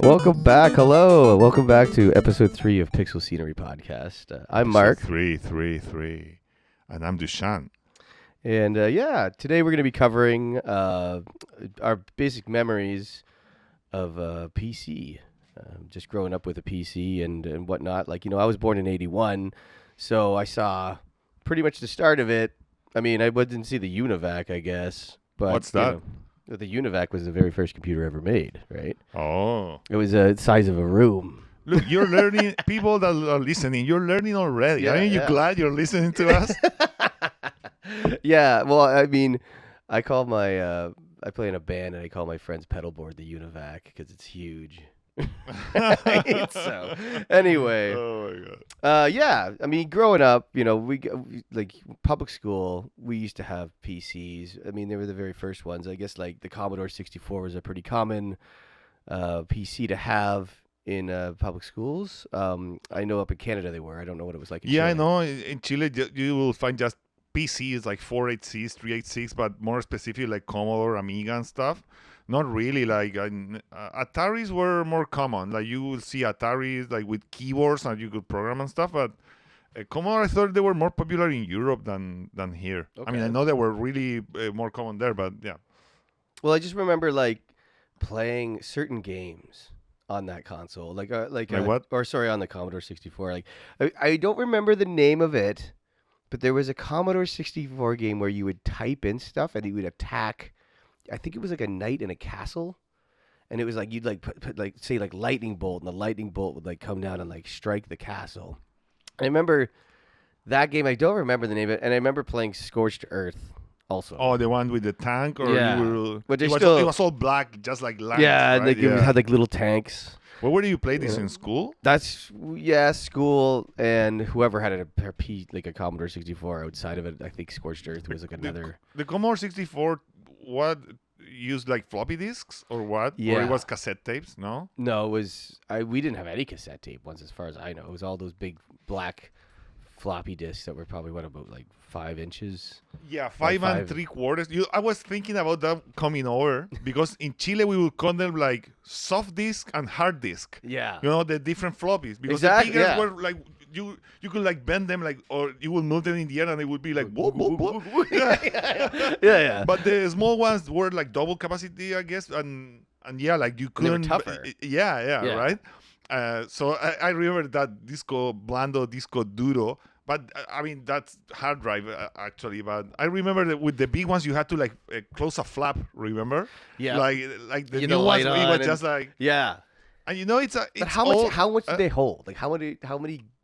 Welcome back. Hello. Welcome back to episode 3 of Pixel Scenery Podcast. I'm Mark. Three. And I'm Dushan. And today we're going to be covering our basic memories of PC. Just growing up with a PC and whatnot. Like, I was born in 81, so I saw pretty much the start of it. I mean, I didn't see the UNIVAC, I guess. But, What's that? The UNIVAC was the very first computer ever made, right? Oh. It was the size of a room. Look, you're learning. People that are listening, you're learning already. Yeah, Aren't you glad you're listening to us? Yeah, well, I mean, I play in a band and I call my friend's pedalboard the UNIVAC because it's huge. So, anyway. Oh, my God. I mean, growing up, we like public school, we used to have PCs. I mean, they were the very first ones. I guess like the Commodore 64 was a pretty common PC to have in public schools. I know up in Canada they were. I don't know what it was like in Chile. I know. In Chile, you will find just PCs like 486, 386, but more specific like Commodore, Amiga, and stuff. Not really. Like Ataris were more common. Like you will see Ataris like with keyboards and you could program and stuff. But Commodore, I thought they were more popular in Europe than here. Okay. I mean, I know they were really more common there, but yeah. Well, I just remember like playing certain games on that console, like what? Or sorry, on the Commodore 64. Like I don't remember the name of it, but there was a Commodore 64 game where you would type in stuff and you would attack. I think it was like a knight in a castle, and it was like you'd like put like say like lightning bolt, and the lightning bolt would like come down and like strike the castle. I remember that game. I don't remember the name of it, and I remember playing Scorched Earth also. Oh, the one with the tank, or Yeah. But it was was all black, just like Lance, yeah, right? like it had like little tanks. Well, where do you play this in school? That's school, and whoever had like a Commodore 64 outside of it. I think Scorched Earth was like another. The Commodore 64, what used like floppy disks or what? Yeah. Or it was cassette tapes? No. No, it was we didn't have any cassette tape ones, as far as I know. It was all those big black floppy disks that were probably about like 5 inches. Yeah, 5 and 3/4. I was thinking about that coming over because in Chile we would call them like soft disk and hard disk. Yeah. The different floppies because Exactly, the biggest yeah. were like you could like bend them like, or you would move them in the air and it would be like whoop, whoop, whoop. Yeah. But the small ones were like double capacity, I guess, and yeah, like you couldn't. they were tougher. Yeah, Yeah. right. So I remember that Disco Blando, Disco Duro. But I mean that's hard drive actually. But I remember that with the big ones you had to like close a flap. Remember? Yeah. Like the You new know, ones, light it on was and- just like. Yeah. And it's But how much did they hold? Like how many?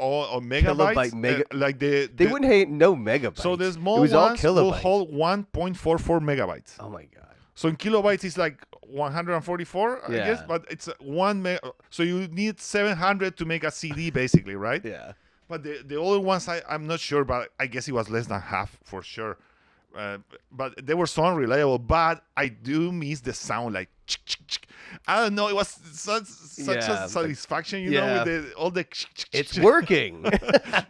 or megabytes? Kilobyte, like They the wouldn't have no megabytes. So the small it was all ones will kilobytes. hold 1.44 megabytes. Oh my god. So in kilobytes it's like 144, I Yeah. guess, but it's 1 meg. So you need 700 to make a CD, basically, right? Yeah. But the older ones, I'm not sure, but I guess it was less than half for sure. But they were so unreliable. But I do miss the sound, like I don't know. It was such Yeah, a satisfaction, yeah. with all the. It's working.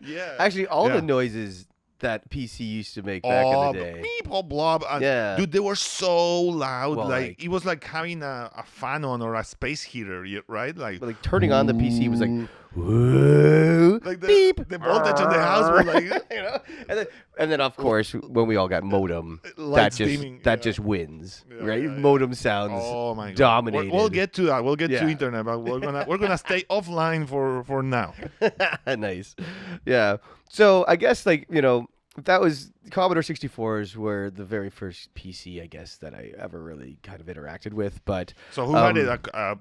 Yeah. Actually, all Yeah. the noises that PC used to make back in the day. Beep, oh, blob. And Yeah. Dude, they were so loud. Well, like- it was like having a fan on or a space heater, right? Like turning on the PC was like, whoa, Like beep. the voltage on the house was like and then of course when we all got modem, lights dimming, that yeah. just wins, Yeah, right? yeah. Modem sounds oh my god, dominated. We'll get to that. We'll get Yeah. to internet, but we're gonna stay offline for now. Nice. Yeah. So I guess that was Commodore 64s were the very first PC, I guess, that I ever really kind of interacted with. But So who had it?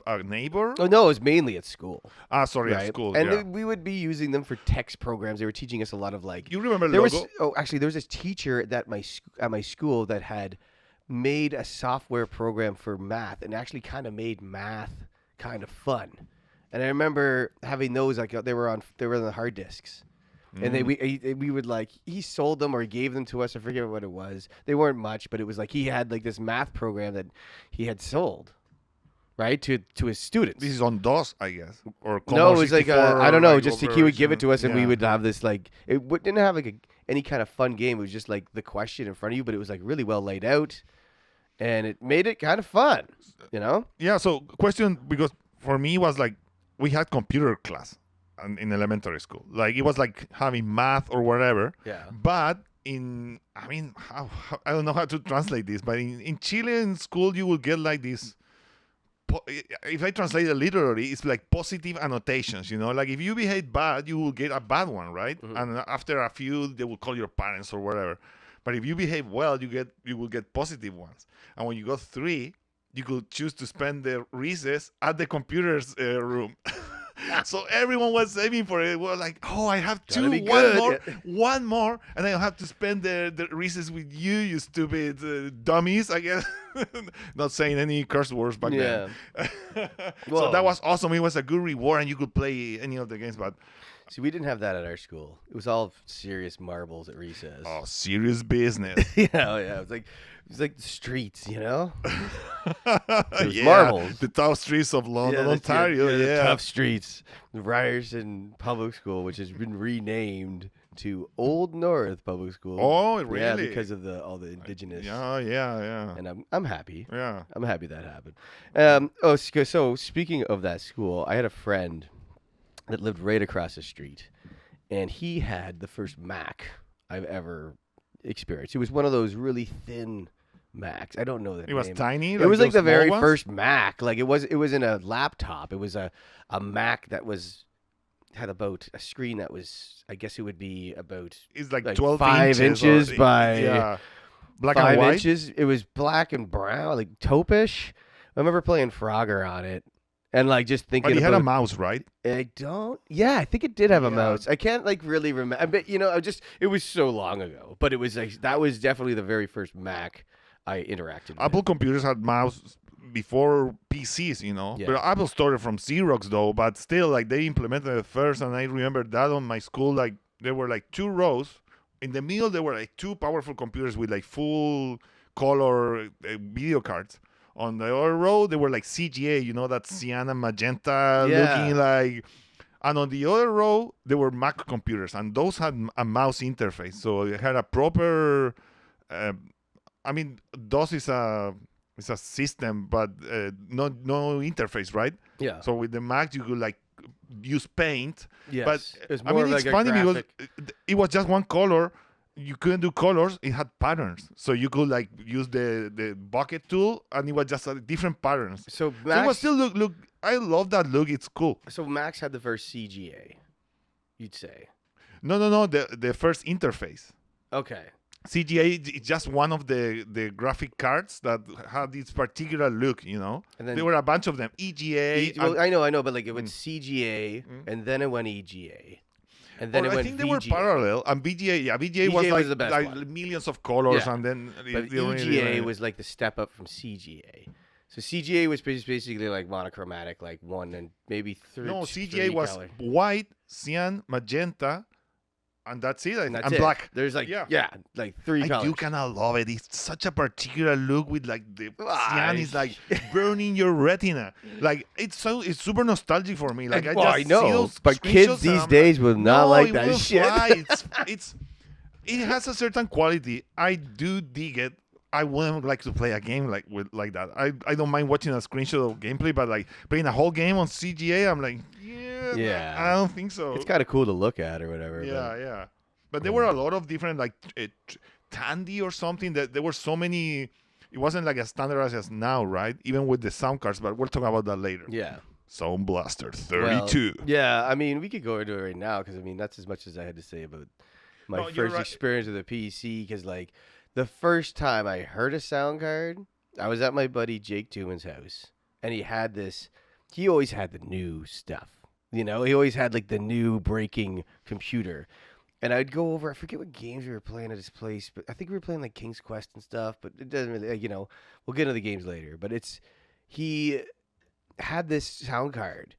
A neighbor? oh no, it was mainly at school. Sorry, Right? at school. And yeah. we would be using them for text programs. They were teaching us a lot of like. You remember There logo? there was this teacher at my school that had made a software program for math and actually kind of made math kind of fun. And I remember having those like they were on the hard disks. And we would like he sold them or he gave them to us. I forget what it was. They weren't much, but it was like he had like this math program that he had sold, right, to his students. This is on DOS, I guess, or No, Commodore it was like 64, I don't know. like, Just he would give it to us, and we yeah. would have this like didn't have like any kind of fun game. It was just like the question in front of you, but it was like really well laid out, and it made it kind of fun. Yeah. So question, because for me, it was like we had computer class in elementary school. Like it was like having math or whatever. Yeah. But I don't know how to translate this, but in Chilean school, you will get like this. If I translate it literally, it's like positive annotations, like if you behave bad, you will get a bad one, right? Mhm. And after a few, they will call your parents or whatever. But if you behave well, you will get positive ones. And when you got 3, you could choose to spend the recess at the computer's room. So everyone was saving for it. We were like, oh, I have Gotta 2, be one good. more, Yeah. one more, and I have to spend the recess with you stupid dummies, I guess. Not saying any curse words back then. So Whoa. that was awesome. It was a good reward, and you could play any of the games. But See, we didn't have that at our school. It was all serious marbles at recess. oh, serious business. Yeah. It was like the streets, It was Yeah, marbles. the tough streets of London, the- Ontario. the Yeah. tough streets. Ryerson Public School, which has been renamed to Old North Public School. Oh, Yeah, really? because of all the indigenous. Yeah. And I'm happy. Yeah. I'm happy that happened. So speaking of that school, I had a friend that lived right across the street, and he had the first Mac I've ever experienced. It was one of those really thin Macs. I don't know the It was name. tiny. It was like those the very small ones? first Mac. Like it was in a laptop. It was a Mac that had about a screen that was, I guess it would be about It's like like 12 5 inches inches by yeah, black 5 and white. inches. It was black and brown, like taupish. I remember playing Frogger on it, and like just thinking. But he had a about, mouse, right? I don't. Yeah, I think it did have a Yeah. mouse. I can't like really remember. But it was so long ago. But it was like that was definitely the very first Mac I interacted with. Apple computers had mouse before PCs, Yeah. But Apple started from Xerox though. But still, like they implemented it first, and I remember that on my school, like there were like 2 rows. In the middle, there were like 2 powerful computers with like full color video cards. On the other row, they were like CGA, that cyan and magenta Yeah. looking like. And on the other row, there were Mac computers, and those had a mouse interface. So it had a proper. DOS is a system, but no interface, right? Yeah. So with the Mac, you could like use Paint. Yes. But it was I more mean, like it's a funny because graphic. it was just one color. You couldn't do colors. It had patterns, so you could like use the bucket tool, and it was just different patterns. So So it Max, was still look. I love that look. It's cool. so Max had the first CGA, you'd say. No. The first interface. Okay. CGA is just one of the graphic cards that had this particular look. And then There were a bunch of them. EGA. well, I know, but like it went CGA, Mm. and then it went EGA, and then Or it I went think VGA. they were parallel, and VGA was VGA like, was the best like one. millions of colors, Yeah. and then But they only EGA really- was like the step up from CGA. So CGA was basically like monochromatic, like 1 and maybe 3. no CGA was color. white, cyan, magenta, and that's it. And that's and it. black. There's like Yeah. like 3 I colors. do kind of love it. It's such a particular look with like the cyan is Ay. like burning your retina. Like it's super nostalgic for me. Like I well, just I see know, those but screenshots kids and these I'm days will not no, like it that will shit. fly. It has a certain quality. I do dig it. I wouldn't like to play a game like that. I don't mind watching a screenshot of gameplay, but like playing a whole game on CGA, I'm like, Yeah. I don't think so. It's kind of cool to look at or whatever. Yeah. But there were a lot of different like Tandy or something. That there were so many. It wasn't like as standardized as now, right? Even with the sound cards. But we'll talk about that later. Yeah. Sound Blaster Well, 32. yeah, I mean, we could go into it right now because that's as much as I had to say about my No, you're first right. experience with a PC. Because like the first time I heard a sound card, I was at my buddy Jake Tuman's house, and he had this. He always had the new stuff, he always had like the new breaking computer. And I'd go over. I forget what games we were playing at his place, but I think we were playing like King's Quest and stuff. But it doesn't really, we'll get into the games later. But he had this sound card,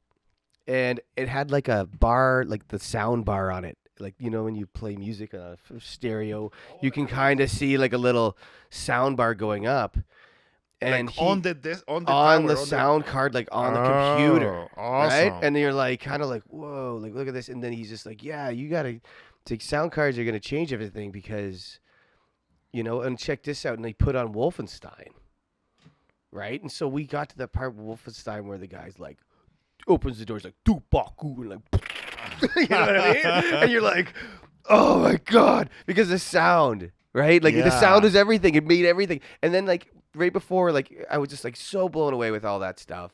and it had like a bar, like the sound bar on it. Like when you play music on a stereo, you can kind of see like a little sound bar going up, and Like on the desk, on the on tower, the sound card, like on the computer, Awesome. right? And you're like kind of like, whoa, like look at this. And then he's just like, yeah, you gotta take sound cards are gonna change everything because, and check this out. And they put on Wolfenstein, right? And so we got to the part of Wolfenstein where the guy's like, opens the door. He's like, Tupacu, and like, you know what I mean? And you're like, oh my god, because the sound, right? Like the sound is everything. It made everything. And then like right before, like I was just like so blown away with all that stuff.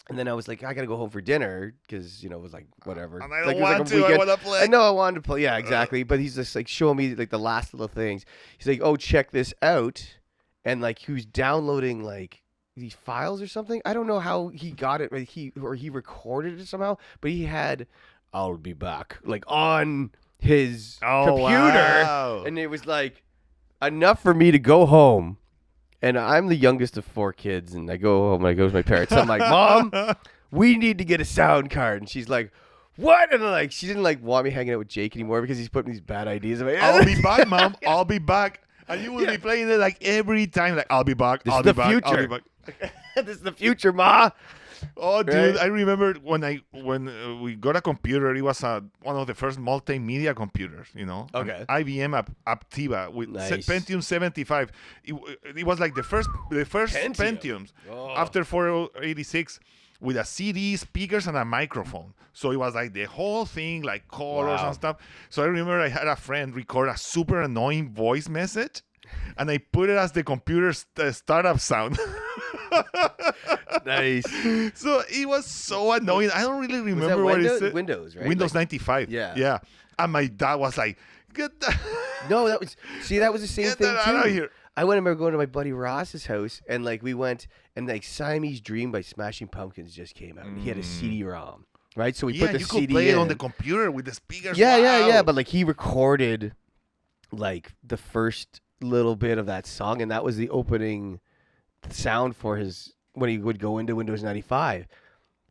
And then I was like, I gotta go home for dinner because it was like whatever. And I like, don't want like to. I want to play. I know I wanted to play. Yeah, exactly. But he's just like showing me like the last little things. He's like, oh, check this out, and like he was downloading like these files or something. I don't know how he got it. Like, he recorded it somehow, but he had "I'll be back" like on his computer, Wow. and it was like enough for me to go home. And I'm the youngest of 4 kids, and I go home and I go to my parents. I'm like, Mom, we need to get a sound card. And she's like, what? And I'm like, she didn't like want me hanging out with Jake anymore because he's putting these bad ideas in my head. I'll be back, Mom. I'll be back. And you will be playing it like every time. Like, I'll be back. This I'll is be the back. I'll be future. back. This is the future, Ma. Oh, dude! Right? I remember when we got a computer. It was one of the first multimedia computers. Okay. An IBM Aptiva with Nice. Pentium 75. It was like the first Pentium. Pentiums Oh. after 486 with a CD, speakers, and a microphone. So it was like the whole thing, like colors Wow. and stuff. So I remember I had a friend record a super annoying voice message, and I put it as the computer's startup sound. Nice. So it was so annoying. I don't really Was that remember what it Windows? said. Windows, right? Windows Like- 95. Yeah. Yeah. And my dad was like, get that, No, that was the same get thing that too. out of here. I remember going to my buddy Ross's house, and like we went, and like Siamese Dream by Smashing Pumpkins just came out. And he had a CD-ROM, right? So we Yeah, put the you CD could play in. it on the computer with the speakers. Yeah, Wow. yeah. But like he recorded like the first little bit of that song, and that was the opening sound for his when he would go into Windows 95.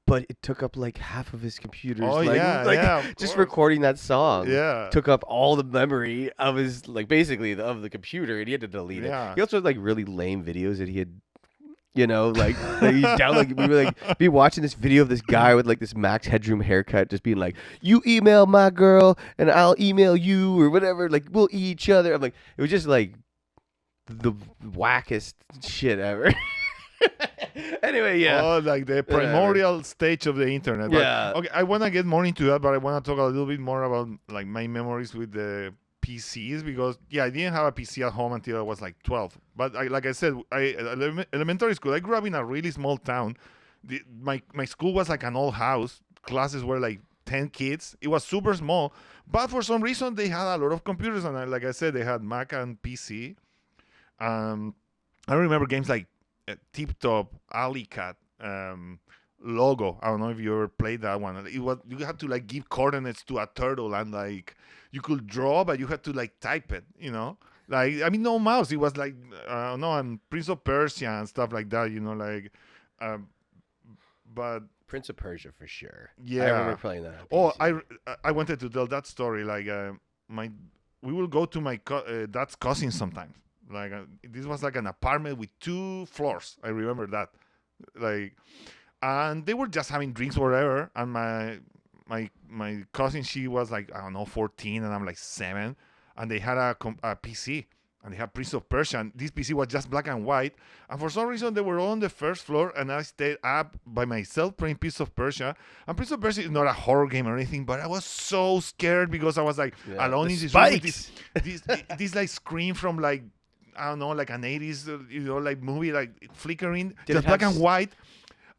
But it took up like half of his computer's Oh, like, yeah, like yeah, of just course. recording that song. Yeah. Took up all the memory of his like basically of the computer, and he had to delete Yeah. it. He also had like really lame videos that he had. Like he down like we were like be watching this video of this guy with like this Max Headroom haircut, just being like, "You email my girl, and I'll email you, or whatever. Like we'll eat each other." I'm like, it was just like the wackest shit ever. Anyway, yeah. Oh, like the primordial stage of the internet. But, Yeah. okay, I want to get more into that, but I want to talk a little bit more about like my memories with the PCs because I didn't have a PC at home until I was like 12. But like I said, elementary school. I grew up in a really small town. My school was like an old house. Classes were like 10 kids. It was super small, but for some reason they had a lot of computers, and like I said, they had Mac and PC. I remember games like Tip Top, Alley Cat, Logo. I don't know if you ever played that one. It was you had to like give coordinates to a turtle, and like you could draw, but you had to like type it. Like I mean, no mouse. It was like and Prince of Persia and stuff like that. But Prince of Persia for sure. Yeah. I remember playing that. on oh, PC. I wanted to tell that story. Like we will go to my dad's cousin sometimes. Like this was like an apartment with 2 floors. I remember that. Like, and they were just having drinks or whatever. And my cousin, she was like, I don't know, 14, and I'm like 7. And they had a PC, and they had Prince of Persia. And this PC was just black and white. And for some reason, they were on the first floor, and I stayed up by myself playing Prince of Persia. And Prince of Persia is not a horror game or anything, but I was so scared because I was like alone the in this room with spikes. this like screen from like, I don't know, like an 80s, like movie, like flickering, Did just it have black and white.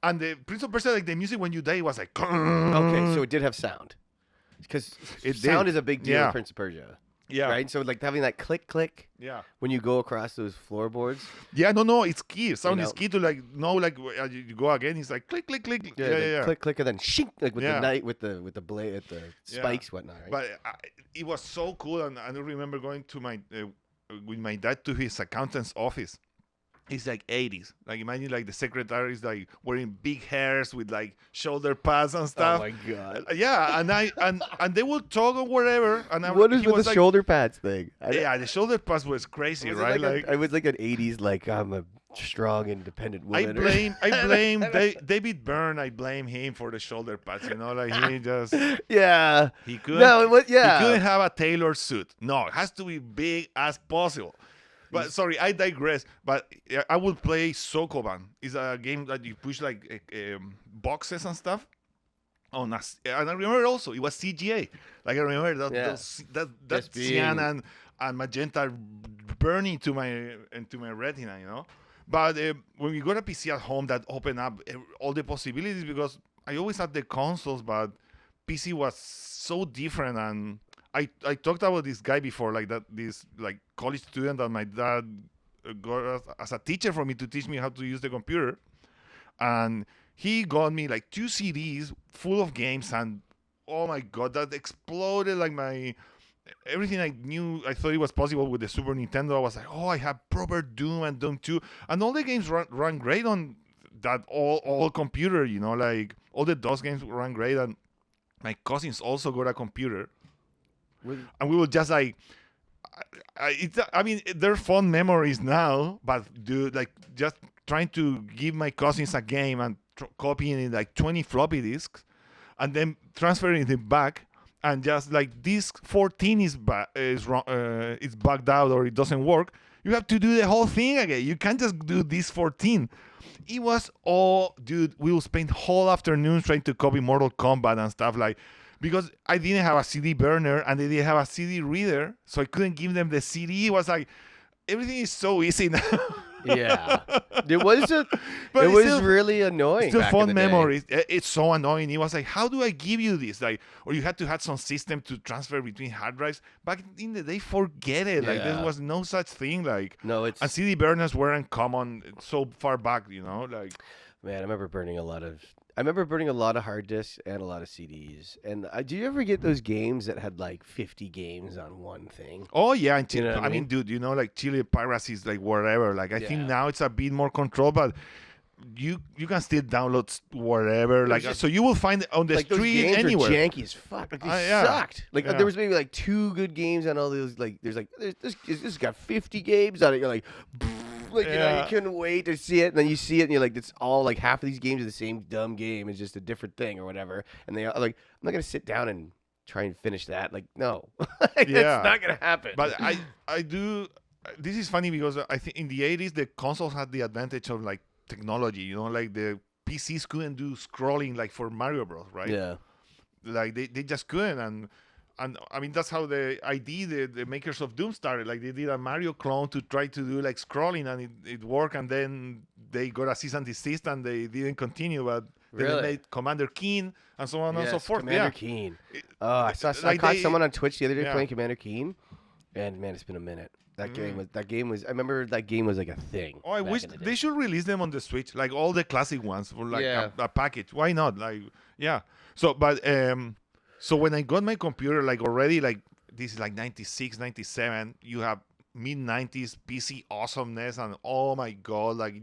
And the Prince of Persia, like the music when you die was like. Okay, so it did have sound. Because It sound did. is a big deal Yeah. in Prince of Persia. Yeah. Right? So like having that click Yeah. when you go across those floorboards. Yeah, no, it's key. Sound is know. key to like know like you go again. It's like click, click, click. Yeah. Click, and then shink, like with Yeah. the knight, with the blade, with the spikes, whatnot. Right? But it was so cool, and I remember going to with my dad to his accountant's office. It's like 80s. Like imagine like the secretary is like wearing big hairs with like shoulder pads and oh stuff. my god! Yeah, and they would talk or whatever. And What is he with was the like, shoulder pads thing? Yeah, the shoulder pads was crazy, Was it right? like it was like an '80s, like I'm a strong, independent I woman. blame David Byrne. I blame him for the shoulder pads. Like he just Yeah. he couldn't. No, it was, yeah. He couldn't have a tailored suit. No, it has to be big as possible. But sorry, I digress. But I would play Sokoban. It's a game that you push like boxes and stuff. And I remember also it was CGA. Like I remember Yeah. that Just cyan being- and magenta burning into my retina, But when we got a PC at home, that opened up all the possibilities because I always had the consoles, but PC was so different. And I talked about this guy before, like this like college student that my dad got as a teacher for me to teach me how to use the computer, and he got me like 2 CDs full of games, and oh my god, that exploded like my everything I thought it was possible with the Super Nintendo. I was like, oh, I have proper Doom and Doom 2, and all the games run great on that all computer, like all the DOS games run great. And my cousins also got a computer, and we would just like I mean, they're fond memories now, but dude, like just trying to give my cousins a game and copying it like 20 floppy disks and then transferring it back, and just like disk 14 is wrong, it's bugged out or it doesn't work. You have to do the whole thing again. You can't just do this 14. It was all, dude. We will spend whole afternoons trying to copy Mortal Kombat and stuff like. Because I didn't have a CD burner and they didn't have a CD reader, so I couldn't give them the CD. It was like everything is so easy now. Yeah, it was But it it's was still- really annoying. Still back in fun the day. memories. It's so annoying. It was like, how do I give you this? Like, or you had to have some system to transfer between hard drives. Back in the day, forget it. Like, there Yeah. was no such thing. Like, No, it's and CD burners weren't common so far back. Like. man. I remember burning a lot of hard disks and a lot of CDs. And do you ever get those games that had like 50 games on one thing? Oh yeah, and You know what I I mean, mean? dude, like Chile piracy is like wherever. Like I think Yeah. now it's a bit more controlled, but you can still download wherever. Like just- so, you will find it on the Like those street games anywhere. are janky as fuck. Like they Yeah. sucked. Like Yeah. there was maybe like 2 good games on all those. Like there's this got 50 games on it. You're like, like Yeah. you couldn't wait to see it, and then you see it, and you're like, it's all like half of these games are the same dumb game. It's just a different thing or whatever. And they are like, I'm not gonna sit down and try and finish that. Like no, Like, Yeah. that's not gonna happen. But I do. This is funny because I think in the 80s the consoles had the advantage of like technology. Like the PCs couldn't do scrolling like for Mario Bros. Right? yeah, Like they just couldn't. And I mean that's how the the makers of Doom started. Like they did a Mario clone to try to do like scrolling, and it worked. And then they got a cease and desist, and they didn't continue. But then Really? they made Commander Keen and so on and so Yes, forth. Commander Yeah. Keen. It- Oh, I like caught they- someone on Twitch the other day Yeah. playing Commander Keen, and man, it's been a minute. That game was. I remember that game was like a thing. Oh, I back wish in the day. they should release them on the Switch, like all the classic ones for like Yeah. a package. Why not? Like, yeah. So, but so when I got my computer, like already, like this is like 96, 97. You have mid 90s PC awesomeness, and oh my god, like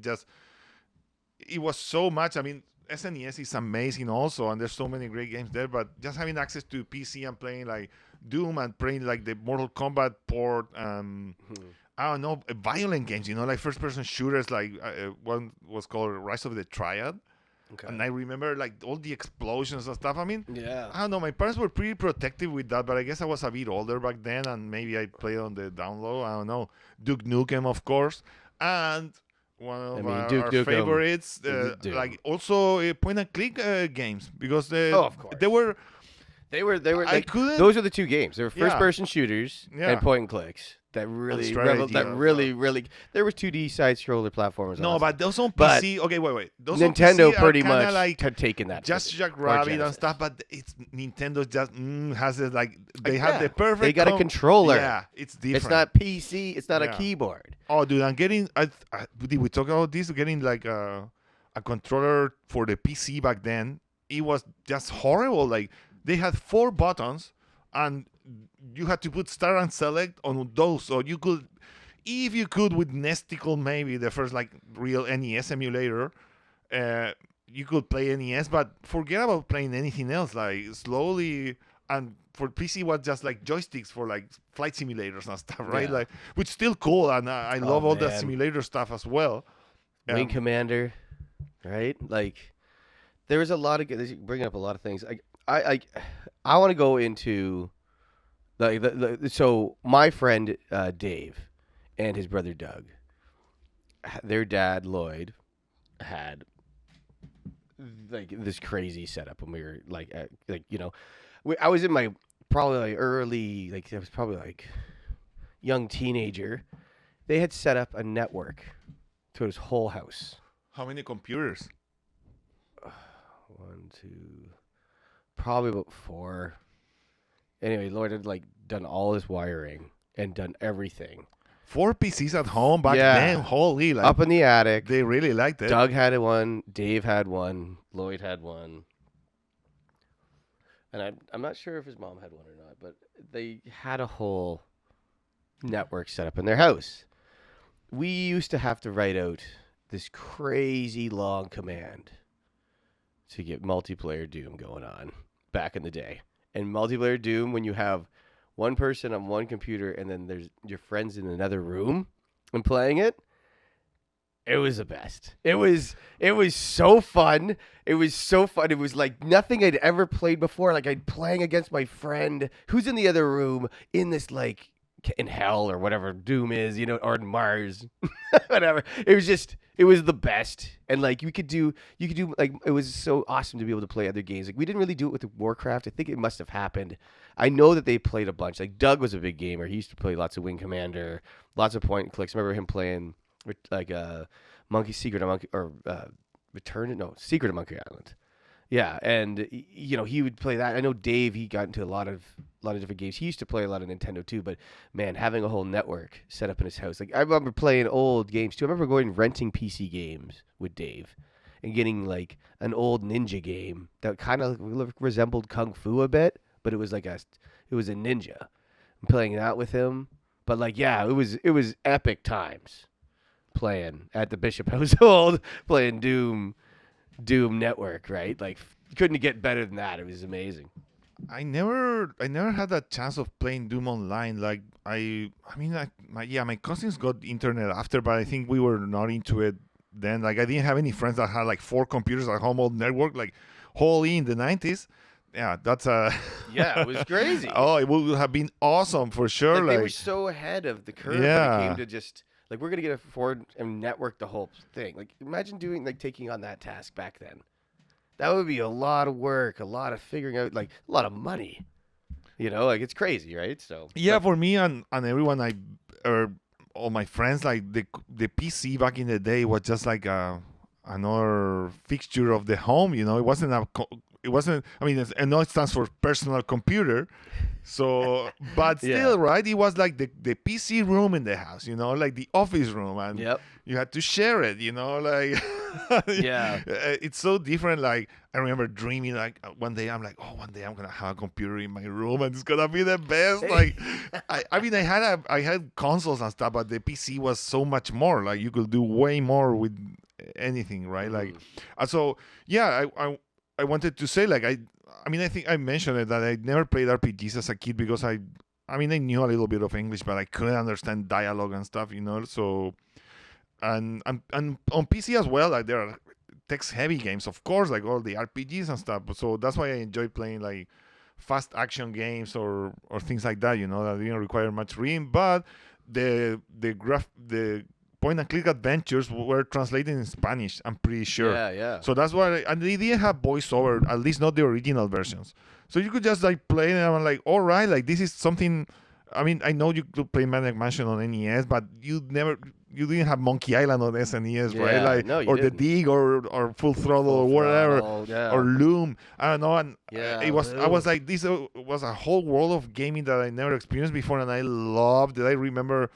it was so much. I mean, SNES is amazing also, and there's so many great games there. But just having access to PC and playing like Doom and playing like the Mortal Kombat port. I don't know, violent games, like first-person shooters, like one was called Rise of the Triad. Okay. And I remember like all the explosions and stuff. I mean, Yeah. I don't know, my parents were pretty protective with that, but I guess I was a bit older back then, and maybe I played on the down low. I don't know. Duke Nukem, of course. And one of Duke our Nukem favorites, is Doom. like also point-and-click games, because of course. they were... They were I like, couldn't- those are the two games. They were Yeah. first-person shooters Yeah. and point and clicks that really strategy that also. really there were 2D side scroller platformers. No, also. but those on But PC... Okay, wait. Those on Nintendo PC are pretty kinda much like had taken that. Just position. Jack Or Rabbit and Genesis. stuff, but it's Nintendo just has it like they Yeah, have the perfect. they got a controller. Yeah, it's different. It's not PC. It's not Yeah. a keyboard. Oh, dude, I'm getting. Did we talk about this? Getting like a controller for the PC back then. It was just horrible. Like they had 4 buttons, and you had to put start and select on those, so you could. If you could with Nesticle, maybe the first like real NES emulator, you could play NES, but forget about playing anything else. Like slowly, and for PC was just like joysticks for like flight simulators and stuff, right? Yeah. Like, which still cool, and I love all the man. simulator stuff as well. Wing Um, Commander, right? Like there was a lot of bringing up a lot of things. I want to go into like so my friend Dave and his brother Doug, their dad Lloyd had like this crazy setup when we were like I was in my probably like early like I was probably like young teenager. They had set up a network to his whole house. How many computers? One, two, probably about four. Anyway, Lloyd had like done all his wiring and done everything 4 PCs at home back Yeah. then. Holy, like up in the attic. they really liked it. Doug had one, Dave had one, Lloyd had one, and I'm not sure if his mom had one or not, but they had a whole network set up in their house. We used to have to write out this crazy long command to get multiplayer Doom going on back in the day. And multiplayer Doom, when you have one person on one computer and then there's your friends in another room and playing it, it was the best. It was so fun. It was so fun. It was like nothing I'd ever played before. Like I'd playing against my friend who's in the other room in this like in hell or whatever Doom is, or in Mars, whatever. It was the best. And like you could do like, it was so awesome to be able to play other games. Like we didn't really do it with Warcraft. I think it must have happened. I know that they played a bunch. Like Doug was a big gamer. He used to play lots of Wing Commander, lots of point and clicks. I remember him playing like Secret of Monkey Island. Yeah, and he would play that. I know Dave. He got into a lot of different games. He used to play a lot of Nintendo too. But man, having a whole network set up in his house. Like I remember playing old games too. I remember going renting PC games with Dave, and getting like an old ninja game that kind of resembled Kung Fu a bit, but it was a ninja. I'm playing that with him. But like, yeah, it was epic times playing at the Bishop household, playing Doom Network, right? Like, couldn't get better than that. It was amazing. I never had that chance of playing Doom online. Like my cousins got internet after, but I think we were not into it then. Like I didn't have any friends that had like 4 computers at home on network, like wholly in the 90s. Yeah, that's Yeah, it was crazy. Oh, it would have been awesome for sure. Like they were so ahead of the curve when it came to just like we're gonna get a Ford and network the whole thing. Like imagine taking on that task back then. That would be a lot of work, a lot of figuring out, like a lot of money. Like it's crazy, right? So yeah, for me and everyone, all my friends, like the PC back in the day was just like another fixture of the home. It wasn't it wasn't. I mean, I know it stands for personal computer. So, but still, right? It was like the PC room in the house, like the office room, and you had to share it, like. Yeah. It's so different. Like I remember dreaming, like one day I'm gonna have a computer in my room and it's gonna be the best. Like, I had consoles and stuff, but the PC was so much more. Like you could do way more with anything, right? Like, so yeah, I wanted to say, like, I mean, I think I mentioned it that I never played RPGs as a kid because I knew a little bit of English, but I couldn't understand dialogue and stuff, So, and on PC as well, like there are text-heavy games, of course, like all the RPGs and stuff. So that's why I enjoy playing like fast action games or things like that, that didn't require much reading. But the point and click adventures were translated in Spanish, I'm pretty sure. Yeah. So that's why, and they didn't have voiceover, at least not the original versions. So you could just like play it and I'm like, all right, like this is something. I mean, I know you could play Maniac Mansion on NES, but you didn't have Monkey Island on SNES, right? Like, no, you or didn't. The Dig or Full Throttle or whatever, or Loom. I don't know. And I was like, this was a whole world of gaming that I never experienced before, and I loved it. I remember.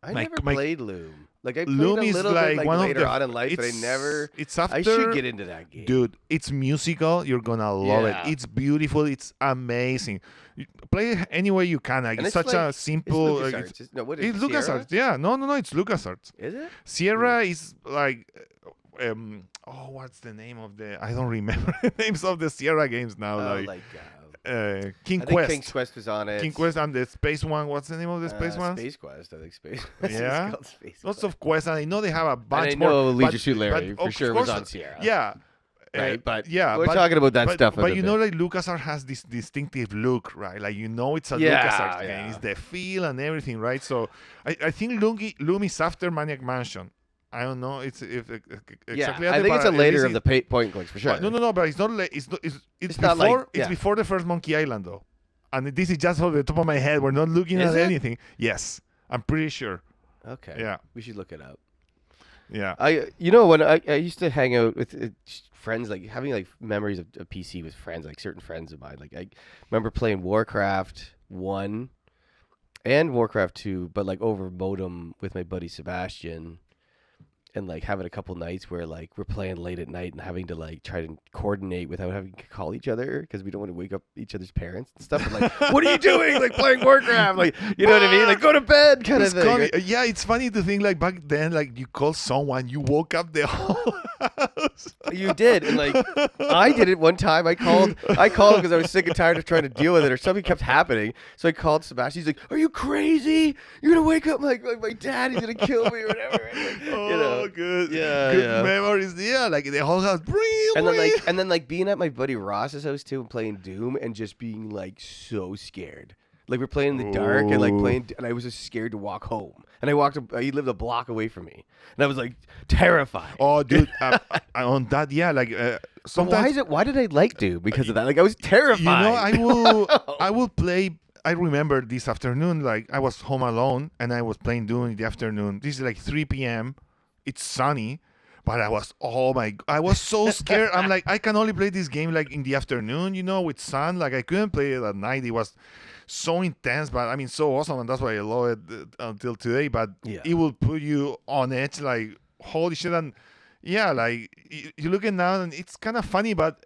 I never played Loom. Like I played Loom a is little like bit one later of the, on in life, but I never. It's after. I should get into that game, dude. It's musical. You're gonna love it. It's beautiful. It's amazing. You play it any way you can. Like, it's such a simple. It's LucasArts. It's LucasArts. Yeah. No. It's LucasArts. Is it? Sierra is like. What's the name of the? I don't remember the names of the Sierra games now. King Quest. King Quest was on it. King Quest and the space one. What's the name of the space one? Space Quest. I think Space Quest. Yeah. It's called Space Lots of quests, and I know they have a bunch and I know more. Leisure Suit Larry for sure was course, on Sierra. Yeah. Right, but yeah, we're talking about that stuff. But like LucasArts has this distinctive look, right? Like it's a LucasArts game. It's the feel and everything, right? So I think Loom is after Maniac Mansion. I don't know. It's if Yeah, exactly. I think it's a at later least of the point and clicks for sure. no. But it's not. It's not. It's not like- before. It's yeah. before the first Monkey Island though. And this is just off the top of my head. We're not looking Is at it? anything. Yes, I'm pretty sure. Okay. Yeah. We should look it up. Yeah. When I used to hang out with friends, like having like memories of a PC with friends, like certain friends of mine. Like I remember playing Warcraft 1 and Warcraft 2, but like over modem with my buddy Sebastian, and like having a couple nights where like we're playing late at night and having to like try to coordinate without having to call each other because we don't want to wake up each other's parents and stuff. And like, what are you doing? Like playing Warcraft, like you know what I mean? Like go to bed, kind of It's thing. funny. Yeah, it's funny to think like back then, like you call someone, you woke up the whole house. You did, and like I did it one time. I called because I was sick and tired of trying to deal with it, or something kept happening. So I called Sebastian. He's like, "Are you crazy? You're gonna wake up like my dad. He's gonna kill me or whatever." And, like, Oh, you know. good. Yeah, Good yeah. memories. Yeah, like the whole house. And then being at my buddy Ross's house too and playing Doom and just being like so scared. Like we're playing in the dark and like Ooh. playing, and I was just scared to walk home. And he lived a block away from me, and I was like terrified. Oh, dude. On that, yeah, like But sometimes. why did I like Doom? Because of that. Like I was terrified. You know, I will play. I remember this afternoon, like I was home alone and I was playing Doom in the afternoon. This is like 3 p.m. It's sunny, but I was so scared. I'm like, I can only play this game like in the afternoon, with sun. Like I couldn't play it at night. It was so intense, but I mean, so awesome, and that's why I love it until today. But Yeah. it will put you on edge, like holy shit. And yeah, like you look at now, and it's kind of funny, but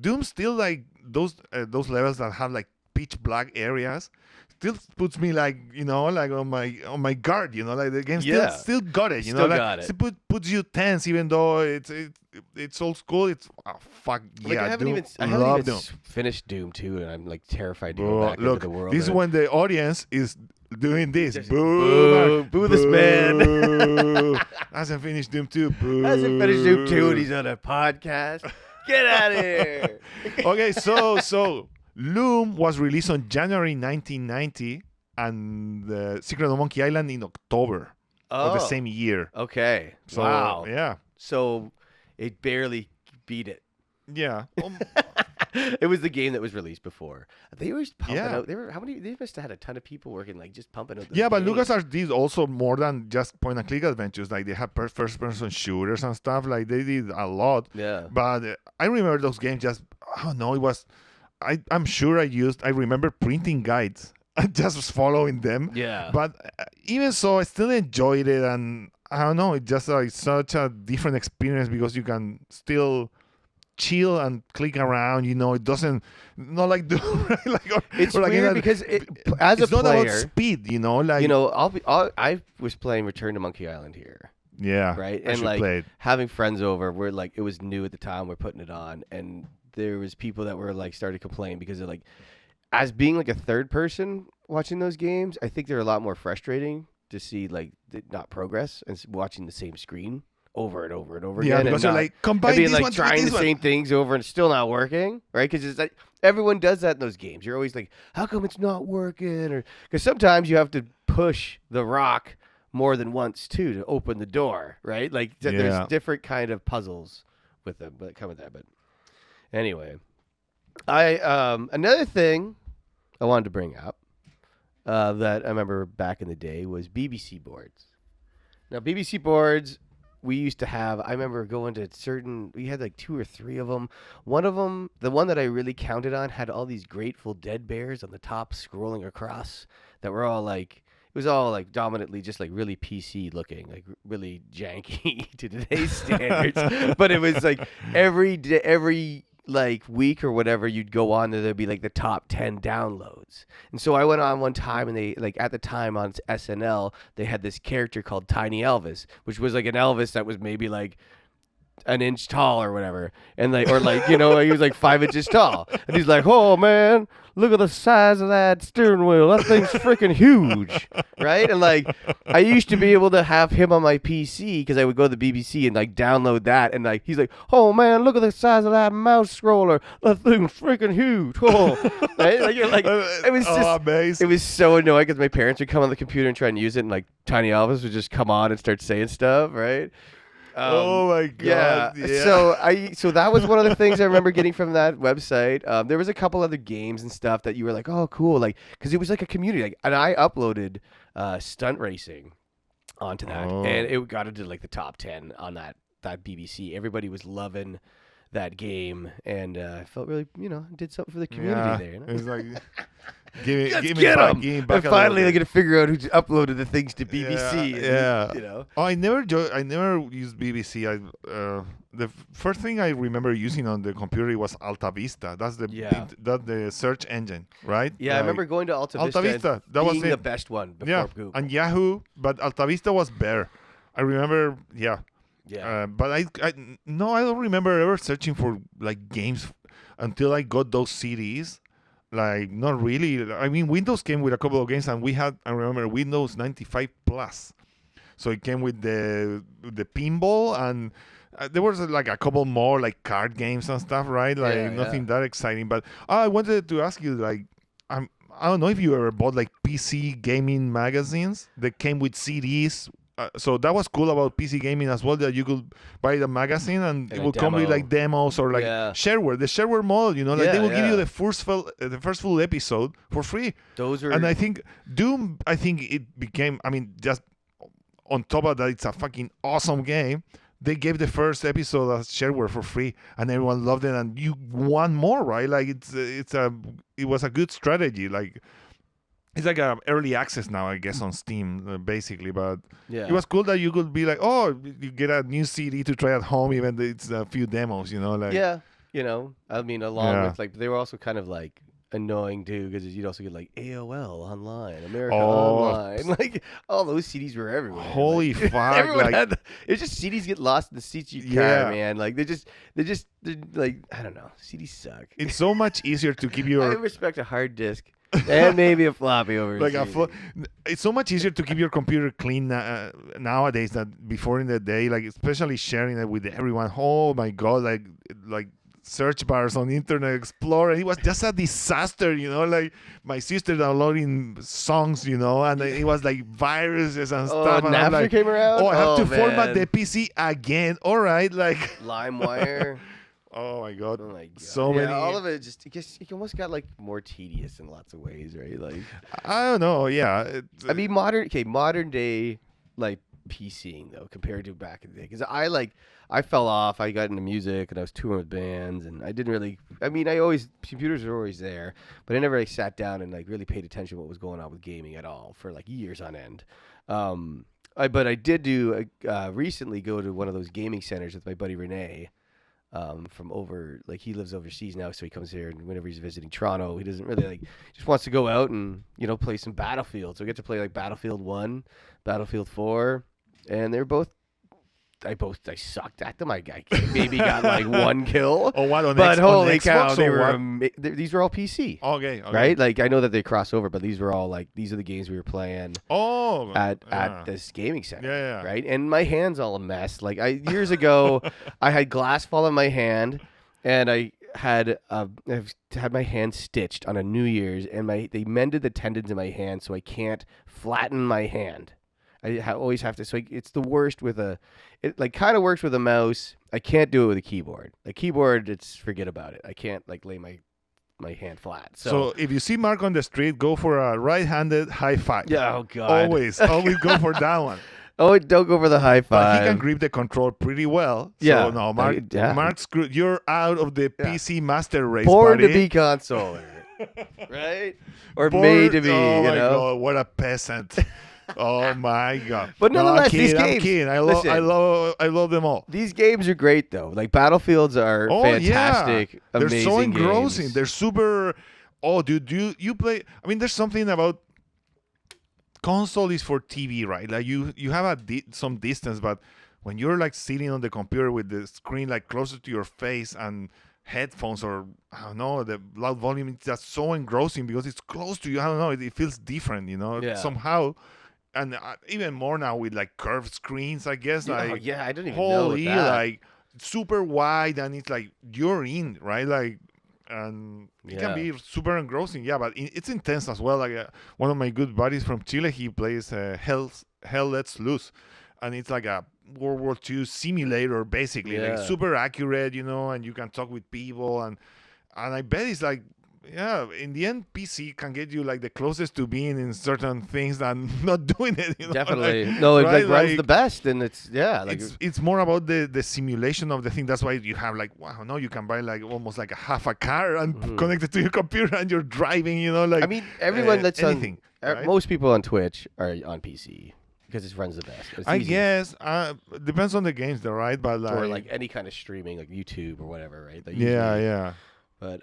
Doom still like those levels that have like pitch black areas still puts me like like on my guard, like the game still got it, Still like got it. still puts you tense even though it's old school. It's fuck Like yeah. I haven't Doom, even love Doom. finished Doom 2, and I'm like terrified to go Bro, back look, into the world. this is of it. when the audience is doing this. Just Boo, boo this man. boo. Hasn't finished Doom 2. Boo. Hasn't finished Doom 2 and he's on a podcast. Get out of here. Okay, so Loom was released on January 1990 and Secret of Monkey Island in October of the same year. Okay. So, wow. Yeah. So it barely beat it. Yeah. It was the game that was released before. They were pumping Yeah. out. They must have had a ton of people working, like just pumping out. Yeah, but games. LucasArts did also more than just point and click adventures. Like they had first-person shooters and stuff. Like they did a lot. Yeah. But I remember those games just, I don't know, it was, I'm sure I remember printing guides and just following them. Yeah. But even so, I still enjoyed it. And I don't know, it's just like such a different experience because you can still chill and click around, it doesn't, not like do It's like weird because as a it's not player, about speed, like I was playing Return to Monkey Island here. yeah, Right? I And should like play it. having friends over, we're like, it was new at the time, we're putting it on, and there was people that were like started to complain because they're like, as being like a third person watching those games, I think they're a lot more frustrating to see like not progress and watching the same screen over and over and over Yeah, again. because and you're like, combine being this like one trying with the this same things over and it's still not working, right? Because it's like everyone does that in those games. You're always like, how come it's not working? Or because sometimes you have to push the rock more than once too to open the door, right? Like Yeah. there's different kind of puzzles with them, but come with that. But anyway, another thing I wanted to bring up that I remember back in the day was BBC boards. Now BBC boards, we used to have, I remember going to we had like 2 or 3 of them. One of them, the one that I really counted on, had all these Grateful Dead bears on the top scrolling across that were all like, it was all like dominantly just like really PC looking, like really janky to today's standards. But it was like every like week or whatever you'd go on there'd be like the top 10 downloads. And so I went on one time and they like at the time on SNL they had this character called Tiny Elvis, which was like an Elvis that was maybe like an inch tall or whatever, and like, or like, you know, he was like 5 inches tall, and he's like, oh man, look at the size of that steering wheel, that thing's freaking huge, right? And like, I used to be able to have him on my PC because I would go to the BBC and like download that, and like, he's like, oh man, look at the size of that mouse scroller, that thing's freaking huge, oh, right? Like, you're like, it was just, amazing. it was so annoying because my parents would come on the computer and try and use it, and like Tiny Elvis would just come on and start saying stuff, right? Oh my God! Yeah. So that was one of the things I remember getting from that website. There was a couple other games and stuff that you were like, oh, cool, like because it was like a community. Like, and I uploaded stunt racing onto that, and it got into like the top 10 on that BBC. Everybody was loving that game, and I felt really, did something for the community there. You know? It's like, give Let's me get back, them. give me back And a finally, little they're gonna figure out who uploaded the things to BBC. Yeah. and, Oh, I never used BBC. The first thing I remember using on the computer was Alta Vista. That's the search engine, right? Yeah, I remember going to Alta Vista. Alta Vista, that was being it. the best one before Google. And Yahoo, but Alta Vista was better. I remember, Yeah. but I don't remember ever searching for like games until I got those CDs. Like, not really. I mean, Windows came with a couple of games, and I remember Windows 95 Plus. So it came with the pinball, and there was like a couple more like card games and stuff, right? Like nothing that exciting. But I wanted to ask you, like, I don't know if you ever bought like PC gaming magazines that came with CDs. So that was cool about PC gaming as well, that you could buy the magazine and it would come with like demos or like shareware, the shareware model, like they will give you the first full episode for free. Those are, and I think Doom, it became, just on top of that, it's a fucking awesome game. They gave the first episode as shareware for free, and everyone loved it, and you want more, right? Like it was a good strategy, like. It's like early access now, I guess, on Steam, basically. But it was cool that you could be like, oh, you get a new CD to try at home, even though it's a few demos, like. Yeah, along with, like, they were also kind of, like, annoying, too, because you'd also get, like, AOL online, America Online. Like, all those CDs were everywhere. Holy fuck. Everyone had it's just CDs get lost in the seats you carry, man. Like, they're like, I don't know. CDs suck. It's so much easier to keep your... I respect a hard disk. And maybe a floppy over like it's so much easier to keep your computer clean nowadays than before in the day, like especially sharing it with everyone. Oh my God, like search bars on Internet Explorer, it was just a disaster, like my sister downloading songs, and it was like viruses and stuff. And Napster came around? I have to format the PC again. All right, like LimeWire. Oh my god! So many. All of it just, it almost got like more tedious in lots of ways, right? Like, I don't know. Yeah, modern day like PCing though, compared to back in the day, because I fell off. I got into music and I was touring with bands, and I didn't really. Computers were always there, but I never like sat down and like really paid attention to what was going on with gaming at all for like years on end. But I did recently go to one of those gaming centers with my buddy Renee. From over, like, he lives overseas now, so he comes here, and whenever he's visiting Toronto, he doesn't really just wants to go out and play some Battlefield. So we get to play like Battlefield 1, Battlefield 4, and they're both. I sucked at them. I maybe got like one kill. Oh, what on but holy Xbox, cow, they were these were all PC. Okay. Right? Like, I know that they cross over, but these were all like, these are the games we were playing. At this gaming center. Yeah. Right? And my hand's all a mess. Like, years ago, I had glass fall in my hand, and I've had my hand stitched on a New Year's, and they mended the tendons in my hand, so I can't flatten my hand. I always have to. So it's the worst with it like kind of works with a mouse. I can't do it with a keyboard. A keyboard, forget about it. I can't like lay my hand flat. So if you see Mark on the street, go for a right-handed high five. Yeah. Oh God. Always go for that one. Oh, don't go for the high five. But he can grip the control pretty well. Yeah. So no, Mark, you're out of the PC master race. Born buddy. to be consoler, right? Or made to be. Oh my God, what a peasant. Oh my God! But nonetheless, these games. I'm kidding. I love them all. These games are great though. Like Battlefields are fantastic. Yeah. They're so engrossing. Games. They're super. Oh, dude, you play? There's something about console is for TV, right? Like you have some distance, but when you're like sitting on the computer with the screen like closer to your face and headphones or I don't know, the loud volume is just so engrossing because it's close to you. I don't know, it feels different, Yeah. somehow. And even more now with like curved screens, I guess. Oh, Like, yeah, I didn't even know holy, that. like super wide, and it's like you're in, right? Like, and it can Yeah. be super engrossing. Yeah, but it's intense as well. Like one of my good buddies from Chile, he plays Hell Let's Loose, and it's like a World War II simulator, basically. Like Yeah. super accurate, and you can talk with people, and I bet it's like. Yeah, in the end, PC can get you like the closest to being in certain things than not doing it. Definitely. Like, No, it right? like runs the Like, best, and it's like it's more about the simulation of the thing. That's why you have like, wow, no, you can buy like almost like a half a car and connect it to your computer and you're driving. Like I mean, everyone that's anything. on Right? most people on Twitch are on PC because it runs the best. It's I easy. guess depends on the games, though, right? But or like any kind of streaming, like YouTube or whatever, right? Like yeah, usually- yeah. But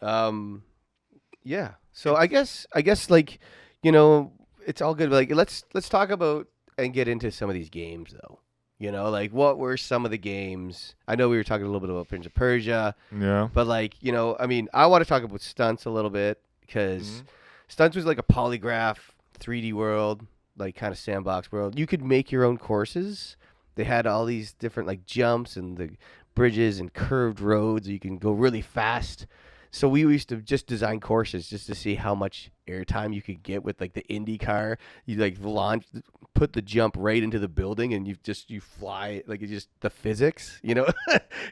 yeah. So I guess like, it's all good. But like let's talk about and get into some of these games though. Like what were some of the games? I know we were talking a little bit about Prince of Persia, Yeah. but like, I mean, I want to talk about Stunts a little bit because Stunts was like a polygraph 3D world, like kind of sandbox world. You could make your own courses. They had all these different like jumps and the bridges and curved roads. You can go really fast. So we used to just design courses just to see how much airtime you could get with like the IndyCar. You like put the jump right into the building, and you fly like it's just the physics. It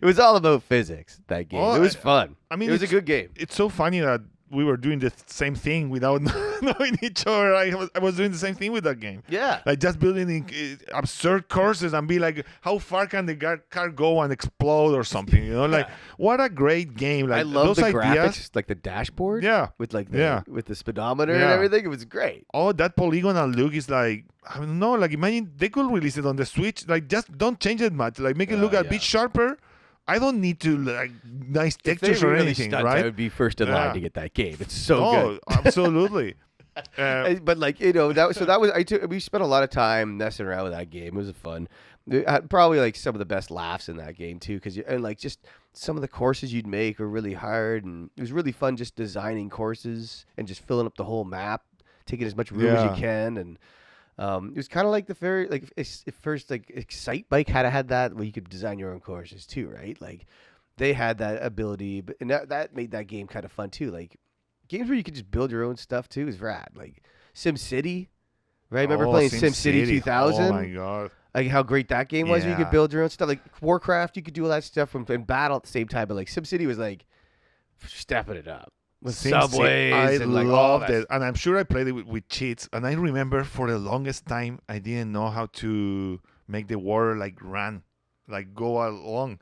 was all about physics. That game. Well, It was fun. I mean, it was a good game. It's so funny that we were doing the same thing without knowing each other. I was doing the same thing with that game. Yeah. Like just building absurd courses and be like, how far can the car go and explode or something? Like what a great game! Like I love those the ideas. graphics, like the dashboard. Yeah. With like with the speedometer and Yeah. everything. It was great. Oh, that polygonal look is like, I don't know. Like imagine they could release it on the Switch. Like just don't change it much. Like make it look a bit sharper. I don't need to like nice textures or anything, Stunts, right? I would be first in line to get that game. It's so good. Absolutely. But like we spent a lot of time messing around with that game. It was fun. It had probably like some of the best laughs in that game too, and like just some of the courses you'd make were really hard, and it was really fun just designing courses and just filling up the whole map, taking as much room as you can, and it was kind of like the very like first like Excite Bike had that where you could design your own courses too, right? Like they had that ability, but and that made that game kind of fun too. Like games where you could just build your own stuff too is rad. Like SimCity, right? Remember playing SimCity 2000? Oh my god! Like how great that game was. Where you could Yeah. build your own stuff. Like Warcraft, you could do all that stuff and battle at the same time. But like SimCity was like stepping it up with subways. I and like all loved that. it, and I'm sure I played it with cheats. And I remember for the longest time I didn't know how to make the water like run, like go along.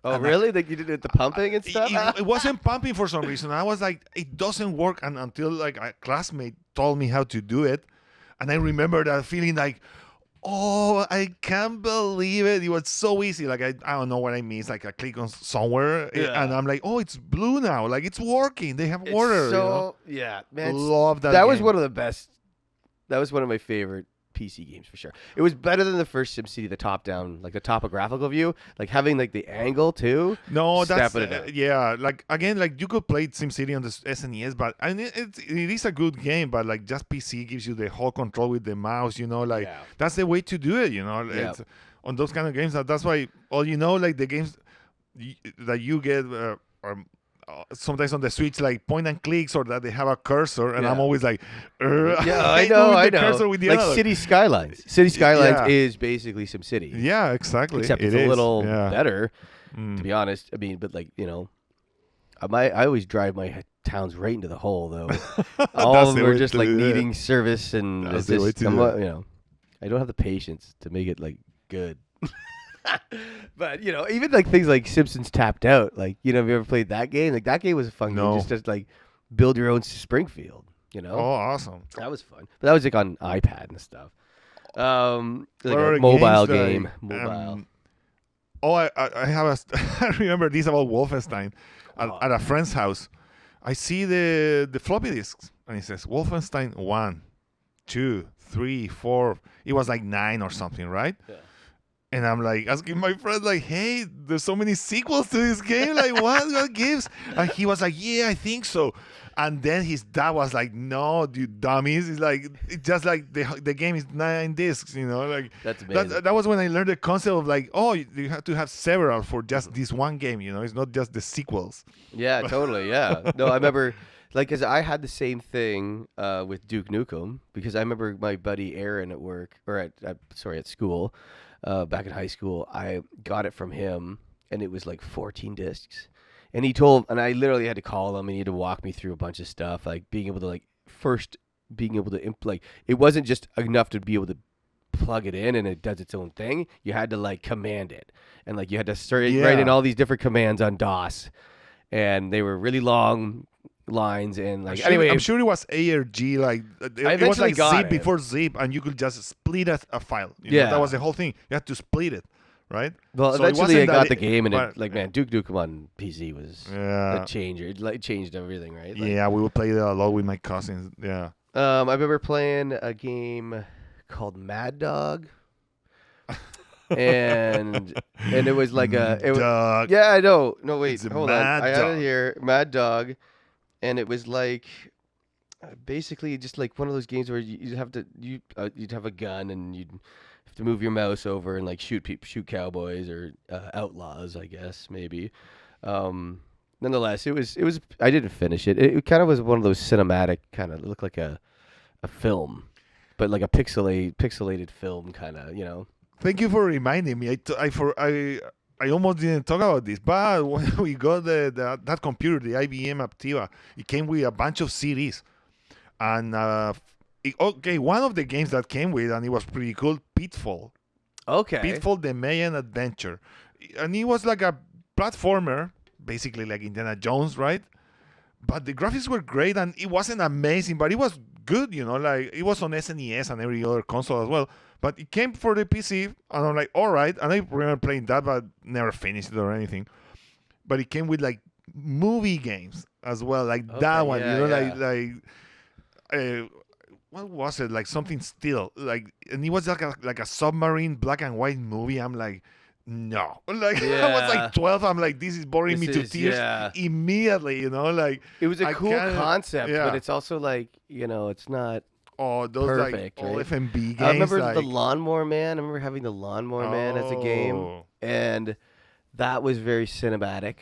Oh and really? Like you did it the pumping and stuff? It wasn't pumping for some reason. I was like, it doesn't work, and until like a classmate told me how to do it, and I remember that feeling like, oh, I can't believe it. It was so easy. Like I don't know what I mean. It's like I click on somewhere, Yeah. and I'm like, oh, it's blue now. Like it's working. They have It's water. So yeah, man. Love that. That was game. one of the best. That was one of my favorite PC games for sure. It was better than the first SimCity, the top down, like the topographical view, like having like the angle too. No, that's stepping it up. yeah. Like again, like you could play SimCity on the SNES, but and it is a good game. But like just PC gives you the whole control with the mouse. Like Yeah. that's the way to do it. Yeah. It's, on those kind of games. That's why all like the games that you get are sometimes on the Switch like point and clicks or that they have a cursor, and I'm Yeah. always like, Yeah, I hate know, moving I the know. cursor with the Like analog. City Skylines. City Skylines Yeah. is basically SimCity. Yeah, exactly. Except It it's a is, little yeah. better, Mm. to be honest. I mean, but like I always drive my towns right into the hole though. All That's of the them are way just to like do it. needing service, and That's it's the way just to do it. I don't have the patience to make it like good. But even like things like Simpsons Tapped Out, like have you ever played that game? Like that game was a fun No. game. Just like build your own Springfield. Oh, awesome. That was fun. But that was like on iPad and stuff. Like What are a the mobile games that, game. Mobile. I have I remember this about Wolfenstein Oh. at a friend's house. I see the floppy disks and it says Wolfenstein 1, 2, 3, 4. It was like 9 or something, right? Yeah. And I'm like asking my friend, like, hey, there's so many sequels to this game. Like, what gives? And he was like, yeah, I think so. And then his dad was like, no, you dummies. It's like, it's just like the game is 9 discs, you know? Like, That's amazing. that was when I learned the concept of like, oh, you have to have several for just this one game, you know? It's not just the sequels. Yeah, totally. Yeah. No, I remember, like, cause I had the same thing with Duke Nukem because I remember my buddy Aaron at work or at school, back in high school. I got it from him, and it was like 14 discs. And and I literally had to call him, and he had to walk me through a bunch of stuff, like being able to like it wasn't just enough to be able to plug it in and it does its own thing. You had to like command it, and like you had to start write in all these different commands on DOS, and they were really long lines. And like anyway, I'm sure it was ARG, like it was like zip before zip, and you could just split a file. You know, that was the whole thing. You had to split it, right? Well, so eventually I got the game, and it, like, man, Duke Nukem on PC was a changer. It like changed everything, right? Like, yeah, we would play that a lot with my cousins. Yeah. I remember playing a game called Mad Dog. and it was like yeah, I know. No, wait, hold on. I had it here, Mad Dog, and it was like basically just like one of those games where you'd have a gun and you'd have to move your mouse over and like shoot cowboys or outlaws, I guess maybe. Nonetheless, it was. I didn't finish it. It kind of was one of those cinematic kind of looked like a film, but like a pixelated film kind of, you know. Thank you for reminding me. I almost didn't talk about this, but when we got that computer, the IBM Aptiva, it came with a bunch of CDs, and one of the games that came with, and it was pretty cool, Pitfall. Okay. Pitfall: The Mayan Adventure, and it was like a platformer, basically like Indiana Jones, right? But the graphics were great, and it wasn't amazing, but it was good, you know. Like it was on SNES and every other console as well. But it came for the PC, and I'm like, all right. And I remember playing that, but never finished it or anything. But it came with like movie games as well, like that one. Yeah, you know, yeah. What was it? Like something still, like, and it was like a submarine black and white movie. I'm like, no, like I was like 12. I'm like, this is boring me to tears immediately. You know, like it was a cool concept, but it's also like, you know, it's not. Oh, those perfect, like all right? FMB games. I remember the Lawnmower Man. I remember having the Lawnmower Man as a game, and that was very cinematic,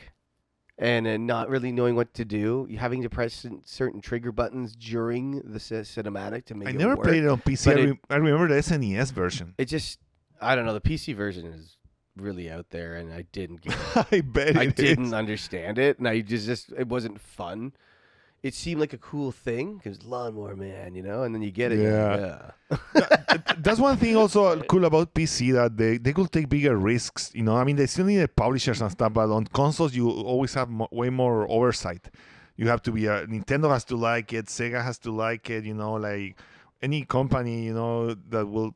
and not really knowing what to do. You having to press certain trigger buttons during the cinematic to make it work. I never played it on PC. I remember the SNES version. It just, I don't know. The PC version is really out there, and I didn't get it. I bet I didn't understand it, and I just it wasn't fun. It seemed like a cool thing because Lawnmower Man, you know, and then you get it. Yeah. That's one thing also cool about PC, that they could take bigger risks. You know, I mean, they still need the publishers and stuff, but on consoles you always have way more oversight. You have to be Nintendo has to like it, Sega has to like it. You know, like any company, you know, that will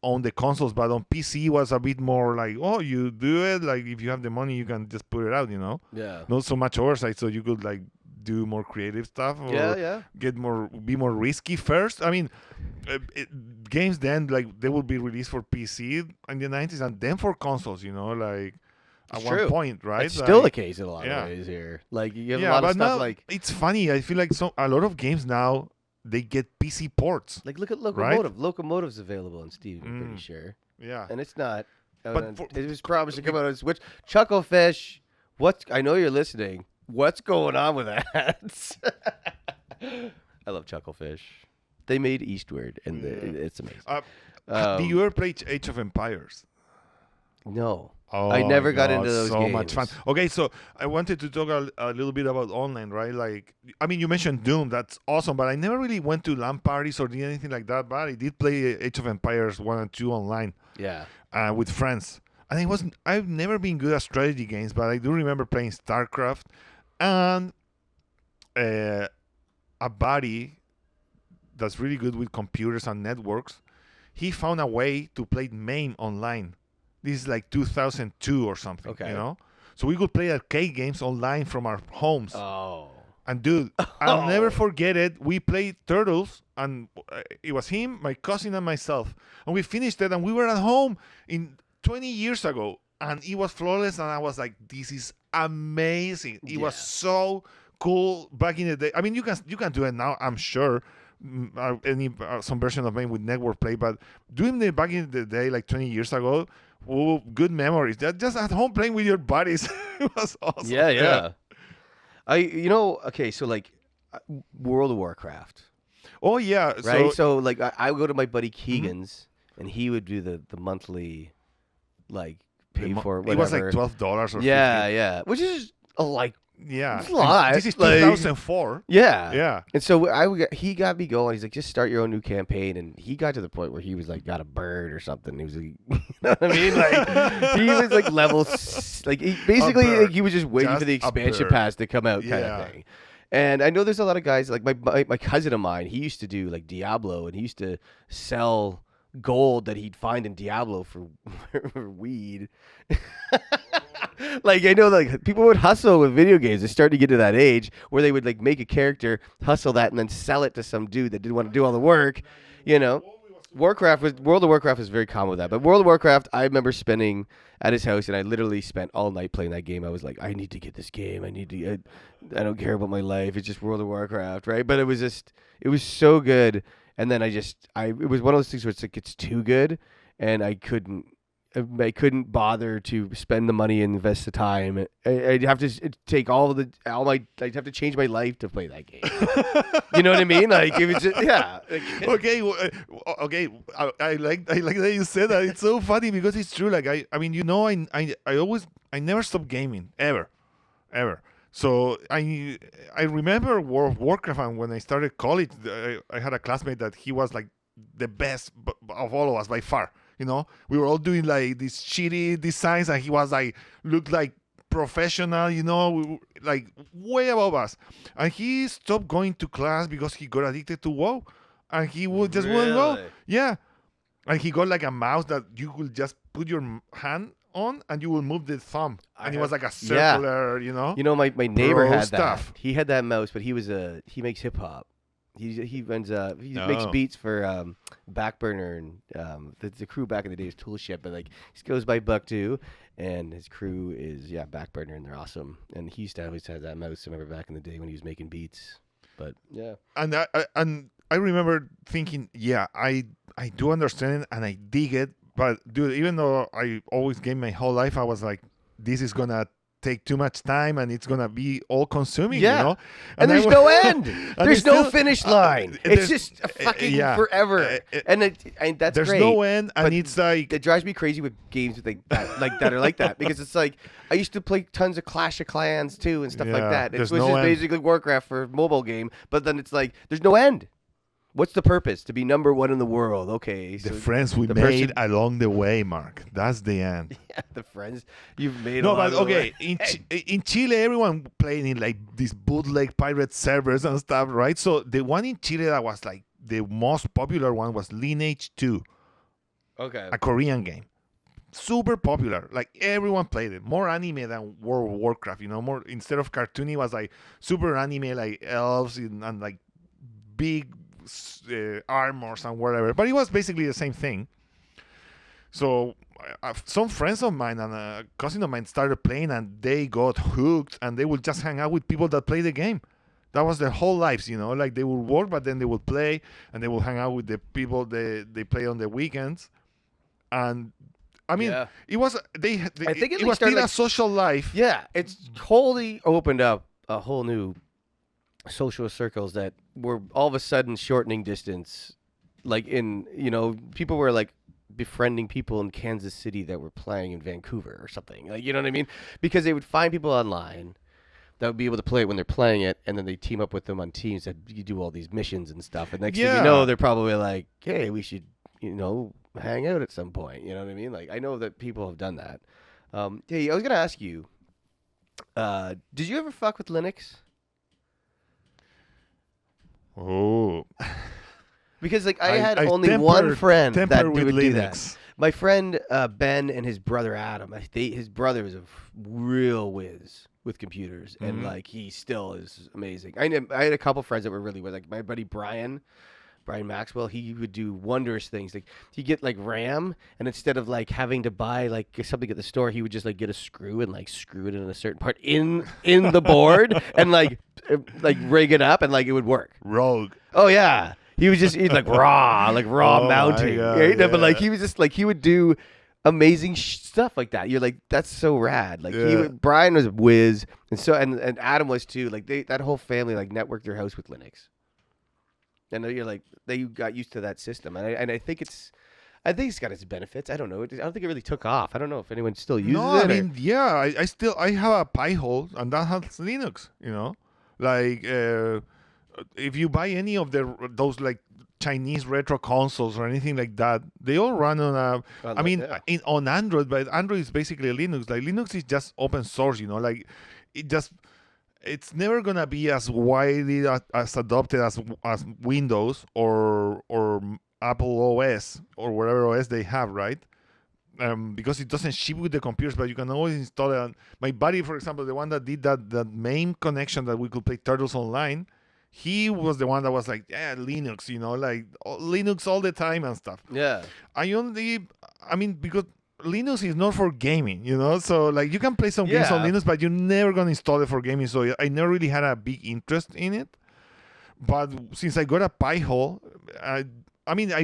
own the consoles. But on PC was a bit more like, oh, you do it. Like if you have the money, you can just put it out. You know. Yeah. Not so much oversight, so you could like do more creative stuff or be more risky first. I mean, games then, like, they will be released for PC in the 90s and then for consoles, you know, like at one point, right? It's still the case in a lot of ways here. Like you have a lot of stuff like it's funny. I feel like a lot of games now they get PC ports. Like look at Locomotive. Right? Locomotive's available on Steam, I'm pretty sure. Yeah. And it's not. But it was promised to come out on Switch. Chucklefish, I know you're listening. What's going on with that? I love Chucklefish. They made Eastward, and it's amazing. Do you ever play Age of Empires? No. Oh, I never got into those games. So much fun. Okay, so I wanted to talk a little bit about online, right? Like, I mean, you mentioned Doom. That's awesome, but I never really went to LAN parties or did anything like that. But I did play Age of Empires 1 and 2 online. Yeah. With friends. And I've never been good at strategy games, but I do remember playing StarCraft. And a buddy that's really good with computers and networks, he found a way to play MAME online. This is like 2002 or something, you know? So we could play arcade games online from our homes. Oh. And dude, I'll never forget it. We played Turtles, and it was him, my cousin, and myself. And we finished it, and we were at home in 20 years ago, and it was flawless, and I was like, this is amazing. It was so cool back in the day. I mean, you can do it now, I'm sure. Some version of mine with network play, but doing it back in the day, like 20 years ago, good memories. That just at home playing with your buddies. It was awesome. Yeah. Okay, so like World of Warcraft. Oh yeah, right. So like I would go to my buddy Keegan's, and he would do the monthly, like pay for whatever. It was like $12 or yeah, which is like it's a lot. This is 2004. Yeah. And so he got me going. He's like, just start your own new campaign, and he got to the point where he was like, got a bird or something. He was like, you know what I mean? Like he was like level, like he was just waiting for the expansion pass to come out, kind of thing. And I know there's a lot of guys like my cousin of mine. He used to do like Diablo, and he used to sell gold that he'd find in Diablo for weed. Like I know, like people would hustle with video games. They started to get to that age where they would like make a character, hustle that, and then sell it to some dude that didn't want to do all the work. You know, World of Warcraft was very common with that. But World of Warcraft, I remember spending at his house, and I literally spent all night playing that game. I was like, I need to get this game. I don't care about my life. It's just World of Warcraft, right? But it was so good. And then it was one of those things where it's like it's too good, and I couldn't bother to spend the money and invest the time. I'd have to take I'd have to change my life to play that game. You know what I mean? Like it was just, yeah. Okay. I like that you said that. It's so funny because it's true. Like I mean, you know, I never stopped gaming ever. So I remember World of Warcraft, and when I started college, I had a classmate that he was like the best of all of us by far. You know, we were all doing like these shitty designs, and he was like looked like professional. You know, like way above us. And he stopped going to class because he got addicted to WoW, and he would just wouldn't go. Yeah, and he got like a mouse that you could just put your hand on and you will move the thumb, and it was like a circular, you know. You know, my neighbor had stuff. He had that mouse, but he makes hip hop. He makes beats for Backburner, and the crew back in the day was Toolship, but like he goes by Buck too, and his crew is Backburner, and they're awesome. And he used to always have that mouse. I remember back in the day when he was making beats. But yeah, and I remember thinking, I do understand it and I dig it. But dude, even though I always game my whole life, I was like, this is gonna take too much time and it's gonna be all consuming, you know? And there's no end. There's no finish line. It's just fucking forever. And that's there's great. No end, and it's like it drives me crazy with games with that are like that, because it's like I used to play tons of Clash of Clans too and stuff like that. It was just basically Warcraft for a mobile game, but then it's like there's no end. What's the purpose? To be number one in the world. Okay. So the friends we made along the way, Mark. That's the end. Yeah, the friends you've made along the way. In Chile, everyone playing in like these bootleg pirate servers and stuff, right? So the one in Chile that was like the most popular one was Lineage 2. Okay. A Korean game. Super popular. Like everyone played it. More anime than World of Warcraft, you know? More instead of cartoony, it was like super anime, like elves and like big armors and whatever, but it was basically the same thing. So some friends of mine and a cousin of mine started playing, and they got hooked, and they would just hang out with people that play the game. That was their whole lives, you know. Like they would work, but then they would play, and they would hang out with the people they play on the weekends. And I mean, it was it was still a social life. Yeah, it's totally opened up a whole new social circles that were all of a sudden shortening distance. Like people were like befriending people in Kansas City that were playing in Vancouver or something. Like, you know what I mean? Because they would find people online that would be able to play it when they're playing it, and then they team up with them on teams that you do all these missions and stuff. And next thing you know, they're probably like, hey, we should, hang out at some point. You know what I mean? Like, I know that people have done that. Hey, I was gonna ask you, did you ever fuck with Linux? Oh, because like I had only one friend that would do that. My friend Ben and his brother Adam. His brother is a real whiz with computers, and like he still is amazing. I had a couple friends that were really whiz. Like my buddy Brian Brian Maxwell, he would do wondrous things. Like he'd get like RAM, and instead of like having to buy like something at the store, he would just like get a screw and like screw it in a certain part in the board and like rig it up, and like it would work. Rogue. Oh yeah, he's like raw Oh my mounting. God, Right? No, but yeah. like he was just like he would do amazing stuff like that. You're like, that's so rad. Like Yeah. Brian was a whiz, and so and Adam was too. Like that whole family like networked their house with Linux. And you're like they got used to that system, and I think it's got its benefits. I don't know. I don't think it really took off. I don't know if anyone still uses No, it. I mean, yeah, I have a Pi-hole, and that has Linux. Like if you buy any of those like Chinese retro consoles or anything like that, they all run on a. I mean, on Android, but Android is basically Linux. Like Linux is just open source. Like it's never gonna be as widely as adopted as Windows or Apple OS or whatever OS they have, right? Because it doesn't ship with the computers, but you can always install it. And my buddy, for example, the one that did that main connection that we could play Turtles Online, he was the one that was like, yeah, Linux, like Linux all the time and stuff. Yeah. Because Linux is not for gaming, so like you can play some games on Linux, but you're never gonna install it for gaming. So I never really had a big interest in it. But since I got a Pi-hole, I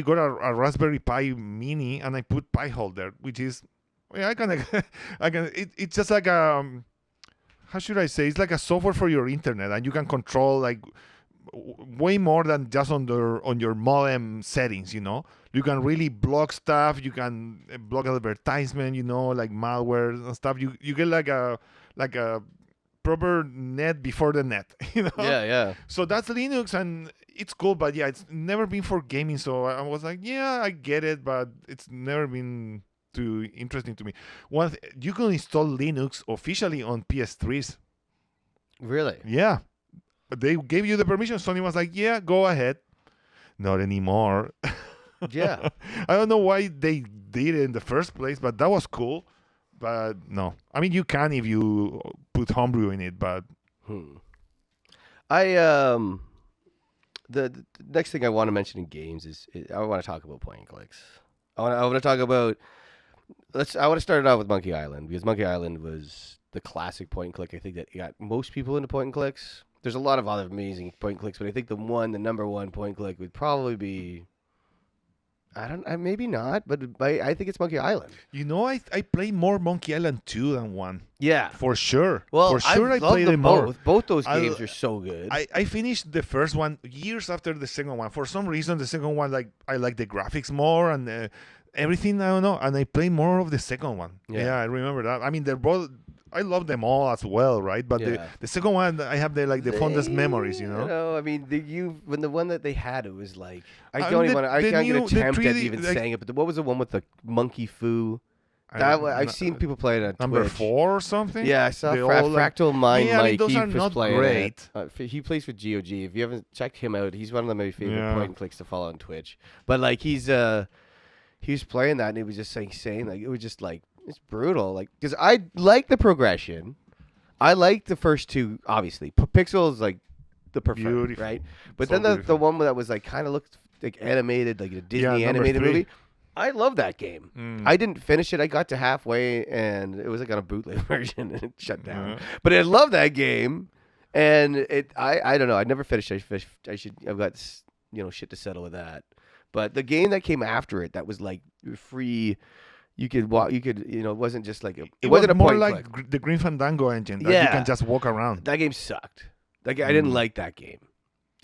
got a Raspberry Pi Mini, and I put Pi-hole there, which is, I can, it's just like how should I say? It's like a software for your internet, and you can control like way more than just on your modem settings. You can really block stuff. You can block advertisement. Like malware and stuff. You get like a proper net before the net. Yeah. So that's Linux, and it's cool, but yeah, it's never been for gaming. So I was like, yeah, I get it, but it's never been too interesting to me. You can install Linux officially on PS3s. Really? Yeah, they gave you the permission. Sony was like, yeah, go ahead. Not anymore. Yeah. I don't know why they did it in the first place, but that was cool. But no, I mean, you can if you put homebrew in it, but the next thing I want to mention in games is I want to talk about point and clicks. I want to talk about I want to start it out with Monkey Island, because Monkey Island was the classic point and click. I think that got most people into point and clicks. There's a lot of other amazing point and clicks, but I think the number one point and click would probably be, maybe not, but I think it's Monkey Island. I play more Monkey Island 2 than 1. Yeah. For sure. Well, for sure I played them both. more. Both those games are so good. I finished the first one years after the second one. For some reason, the second one, like I like the graphics more and everything, I don't know. And I play more of the second one. Yeah, I remember that. I mean, they're both... I love them all as well, right? But the second one, I have the fondest memories, I mean, when the one that they had, it was like I can't the even attempt at 3D, even like, saying it. But what was the one with the monkey foo? I've seen people play it on number Twitch. 4 or something. Yeah, I saw They all, Fractal Mind yeah, I mean, Mike. those He are was not playing great. he plays with GOG. If you haven't checked him out, he's one of my favorite Yeah. point and clicks to follow on Twitch. But like he was playing that, and he was just saying like it was just like it's brutal. Like because I like the progression. I like the first two, obviously. Pixel is like the preferred, Beautiful. right? But So then the beautiful. one that was like kind of looked like animated, like a Disney number animated 3. movie. I love that game. I didn't finish it. I got to halfway, and it was like on a bootleg version, and it shut down. Yeah. But I love that game, and I don't know. I never finished. I've got shit to settle with that. But the game that came after it, that was like free. You could walk. You could. It wasn't just like it wasn't a more point like click. the Green Fandango engine that you Yeah. can just walk around. That game sucked. Like I didn't like that game.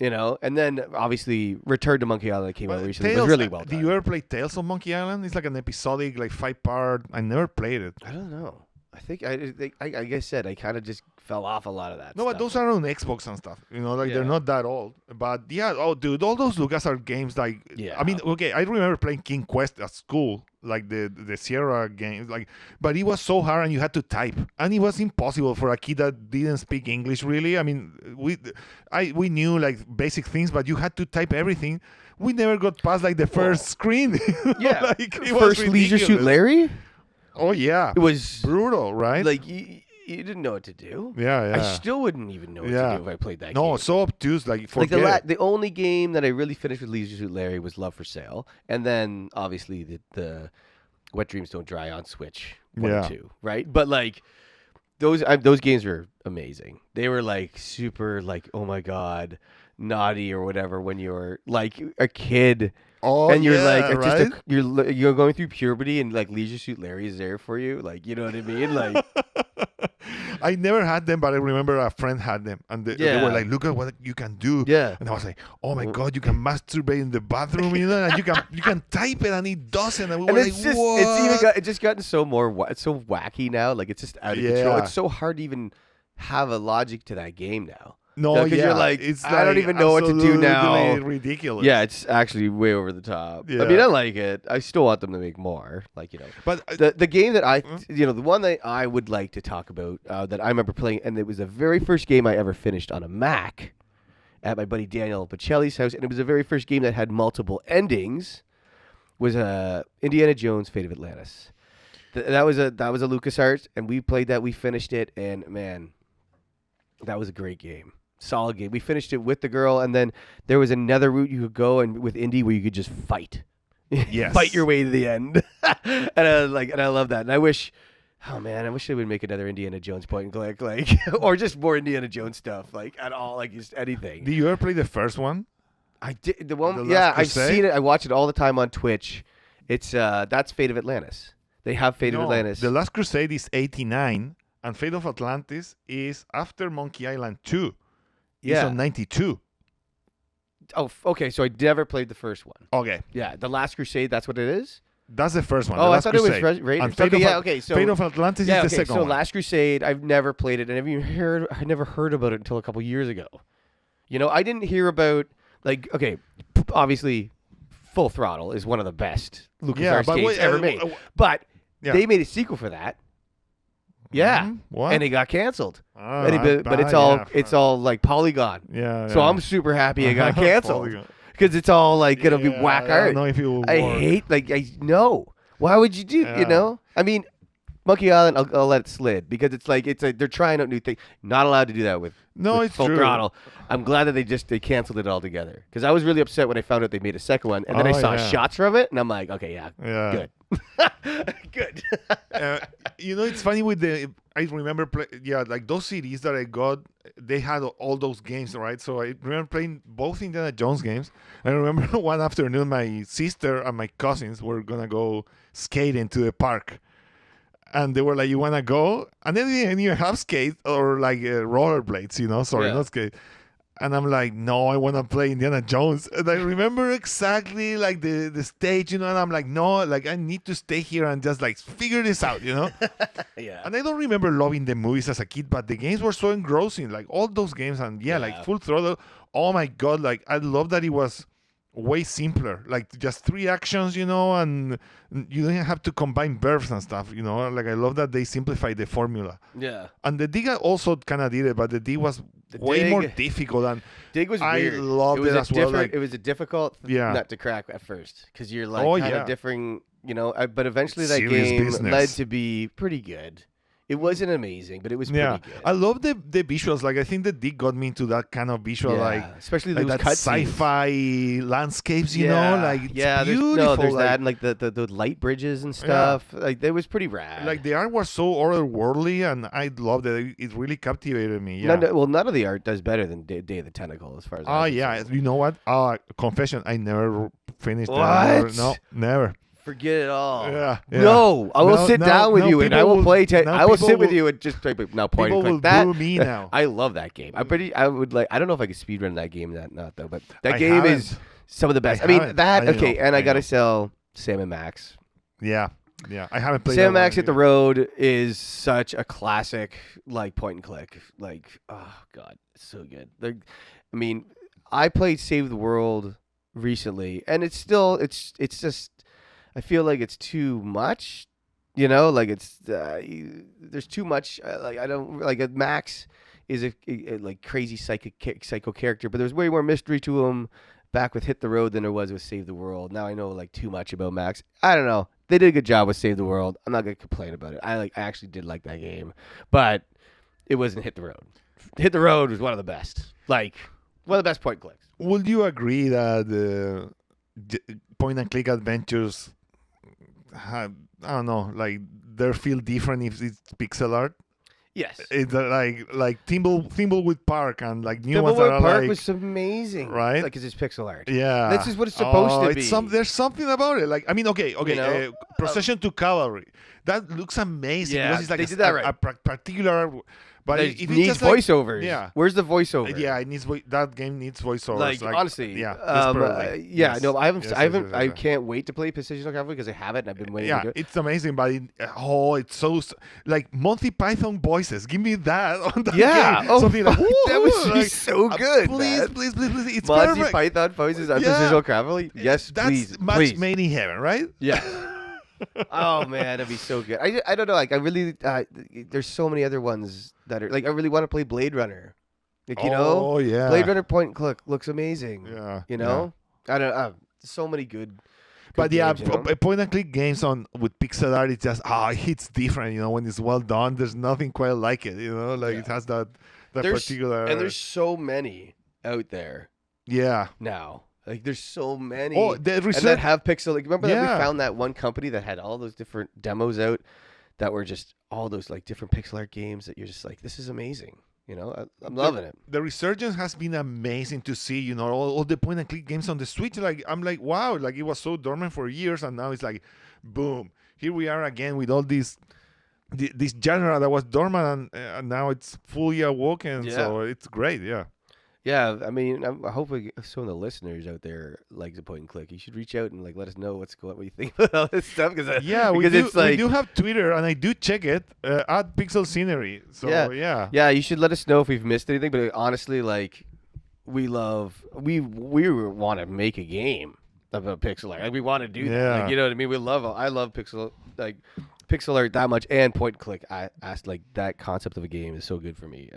And then obviously Return to Monkey Island that came out recently was really well done. Did you ever play Tales of Monkey Island? It's like an episodic, like 5-part. I never played it. I don't know. I think like I said, I kind of just fell off a lot of that. No, but those are on Xbox and stuff. They're Yeah. not that old. But yeah, dude, all those LucasArts games, like, Yeah. I mean, okay, I remember playing King Quest at school, like the Sierra game, like, but it was so hard and you had to type, and it was impossible for a kid that didn't speak English really. I mean, we knew like basic things, but you had to type everything. We never got past like the first screen. Yeah. Like, it was First Leisure Suit ridiculous. Larry? Oh yeah, It was brutal, right? like you didn't know what to do. Yeah, I yeah. still wouldn't even know what to Yeah. do if I played that No, game. so obtuse. Like, Like forget it. the only game that I really finished with Leisure Suit Larry was Love for Sale, and then obviously the Wet Dreams Don't Dry on Switch 1 Yeah. and 2, right? But like those games were amazing. They were like super like, oh my god, naughty or whatever when you're like a kid. Oh, And you're yeah, like right? you're going through puberty and like Leisure Suit Larry is there for you, like you know what I mean, like I never had them, but I remember a friend had them, and they Yeah. were like, "Look at what you can do." yeah. And I was like, "Oh my god, you can masturbate in the bathroom, you know, and you can type it, and it doesn't." And we And were it's like, just "What?" it's just gotten so it's so wacky now, like it's just out of control. Yeah. It's so hard to even have a logic to that game now. No, because yeah, you're like, it's I don't even know what to do now. absolutely ridiculous. Yeah, it's actually way over the top. I Yeah. mean, I like it. I still want them to make more, like you know. but The game that the one that I would like to talk about that I remember playing, and it was the very first game I ever finished on a Mac at my buddy Daniel Pacelli's house, and it was the very first game that had multiple endings. Was Indiana Jones: Fate of Atlantis. That was a LucasArts, and we played that. We finished it, and man, that was a great game. Solid game. We finished it with the girl, and then there was another route you could go, and with Indy where you could just fight. Yes. Fight your way to the end. and I love that. And I wish, oh man, I wish they would make another Indiana Jones point and click, like, or just more Indiana Jones stuff, like at all, like just anything. did you ever play the first one? I did the one, The yeah, Last I've Crusade? seen it. I watch it all the time on Twitch. It's that's Fate of Atlantis. They have Fate of No, Atlantis. The Last Crusade is 89, and Fate of Atlantis is after Monkey Island 2. It's yeah. on 92. Oh, okay. So I never played the first one. Okay, Yeah, the Last Crusade. That's what it is. that's the first one. Oh, the I Last thought Crusade. it was Raiders. And Fate Okay, of yeah, At- okay. So Fate of Atlantis yeah, is the okay. second So one. Last Crusade, I've never played it, and I never heard about it until a couple years ago. You know, I didn't hear about like okay, obviously, Full Throttle is one of the best LucasArts games wait, ever made, but yeah. they made a sequel for that. Yeah, Mhm, what? and it got canceled. Ah, But it's ah, all yeah, it's all like Polygon. yeah. So yeah. I'm super happy it got canceled Polygon. because it's all like gonna be Yeah, whack I don't art. know if it will I work. hate I no. Why would you do? Yeah. You know? I mean, Monkey Island, I'll let it slid because it's like they're trying out new things. Not allowed to do that with No, with it's Full true. Throttle. I'm glad that they canceled it altogether because I was really upset when I found out they made a second one, and then I Oh, saw yeah. shots from it, and I'm like, okay, yeah, Yeah. good, good. uh, you know, it's funny with the. I remember, like those CDs that I got, they had all those games, right? So I remember playing both Indiana Jones games. I remember one afternoon, my sister and my cousins were gonna go skating to the park, and they were like, "You wanna go?" And then they didn't even have skate or like rollerblades, you know? Sorry, Yeah. not skate. And I'm like, no, I want to play Indiana Jones. And I remember exactly like the stage, you know, and I'm like, no, like I need to stay here and just like figure this out, you know? Yeah. And I don't remember loving the movies as a kid, but the games were so engrossing, like all those games. And yeah, Yeah. like Full Throttle. Oh my God, like I love that it was way simpler, like just 3 actions, you know, and you don't have to combine verbs and stuff, you know? Like I love that they simplified the formula. Yeah. And the Dig also kind of did it, but the Dig was The way more Dig- difficult. And Dig was I weird. loved was it a as well, different- like- it was a difficult Yeah. nut to crack at first because you're like Oh, kind yeah. of differing, you know. But eventually that Serious game business. led to be pretty good. It wasn't amazing, but it was yeah, pretty good. I love the visuals. Like I think the Dig got me into that kind of visual, like especially like those that cutscenes. sci-fi landscapes, you know, like it's there's, beautiful. no, there's like, that and like the light bridges and stuff. Like that was pretty rad. like the art was so otherworldly, and I loved it. It really captivated me. Yeah. None of the art does better than Day of the Tentacle, as far as. Oh I'm yeah, concerned. you know what? Confession, I never finished that. What? No, never. Forget it all. Yeah, yeah. No, I will No, sit no, down with no, you and I people will play. now I will people sit with will- you and just type now point People and will click that. boo me now. I love that game. I would like. I don't know if I could speedrun that game not though, but that I game is haven't. some of the best. I I mean haven't. that I okay, know, and I I gotta know. sell Sam and Max. Yeah, yeah. I haven't played Sam that Max one Hit the either. Road is such a classic, like point and click. Like, oh god, it's so good. Like, I mean, I played Save the World recently, and it's still it's just I feel like it's too much. You know, like it's there's too much. Like I don't like Max is a like crazy psycho character, but there's way more mystery to him back with Hit the Road than there was with Save the World. Now I know like too much about Max. I don't know. They did a good job with Save the World. I'm not gonna complain about it. I actually did like that game, but it wasn't Hit the Road. Hit the Road was one of the best. Like, one of the best point clicks. Would you agree that point and click adventures have, I don't know, like they feel different if it's pixel art? Yes. It's like Thimbleweed Park and like new ones that Thimbleweed are Park like, was amazing. right? Like, 'cause it's pixel art. yeah, This is what it's supposed to be. There's something about it. Like, I mean, okay, You know? Procession to Cavalry, that looks amazing. Yeah, because it's like they did that right. a particular, but It if needs it's just like, voiceovers. yeah. Where's the voiceover? yeah, it needs that game needs voiceovers. Like, honestly, yeah, yeah, desperately. Yes. no, I haven't, Yes, I haven't, yes, I yes. can't wait to play Precision Cavalry because I have it and I've been waiting Yeah, to do it. it's amazing, but it's so like Monty Python voices. Give me that on that Yeah, game. oh, Something like that would be like, so good, Please, man. please, please, please. It's Monty perfect. Python voices on Yeah. Precision Cavalry? Yes, That's please, match please. made in heaven, right? Yeah. Oh man, that'd be so good. I don't know. Like, I really, there's so many other ones that are like, I really want to play Blade Runner. Like, you know, Oh yeah. Blade Runner point and click looks amazing. Yeah. You know, I don't. So many good. But good yeah, games, you know? point and click games on with pixel art, it's just it hits different. You know, when it's well done, there's nothing quite like it. You know, like it has that particular. And there's so many out there yeah. now. Like, there's so many. Oh, the and that research. have pixel. Like, remember that Yeah. we found that one company that had all those different demos out that were just all those like different pixel art games that you're just like, this is amazing. You know, I'm loving it. The resurgence has been amazing to see. You know, all the point and click games on the Switch. Like, I'm like, wow, like it was so dormant for years, and now it's like, boom, here we are again with all this genre that was dormant, and now it's fully awoken. Yeah. So it's great. Yeah. Yeah, I mean, I'm hoping some of the listeners out there like the point and click. You should reach out and like let us know what you think about all this stuff. Yeah, because it's like, we do have Twitter, and I do check it at Pixel Scenery. So Yeah. yeah, you should let us know if we've missed anything. But honestly, like, we want to make a game about pixel art. Like, we want to do that. Yeah. Like, you know what I mean? I love pixel art that much, and point and click. I asked, like, that concept of a game is so good for me.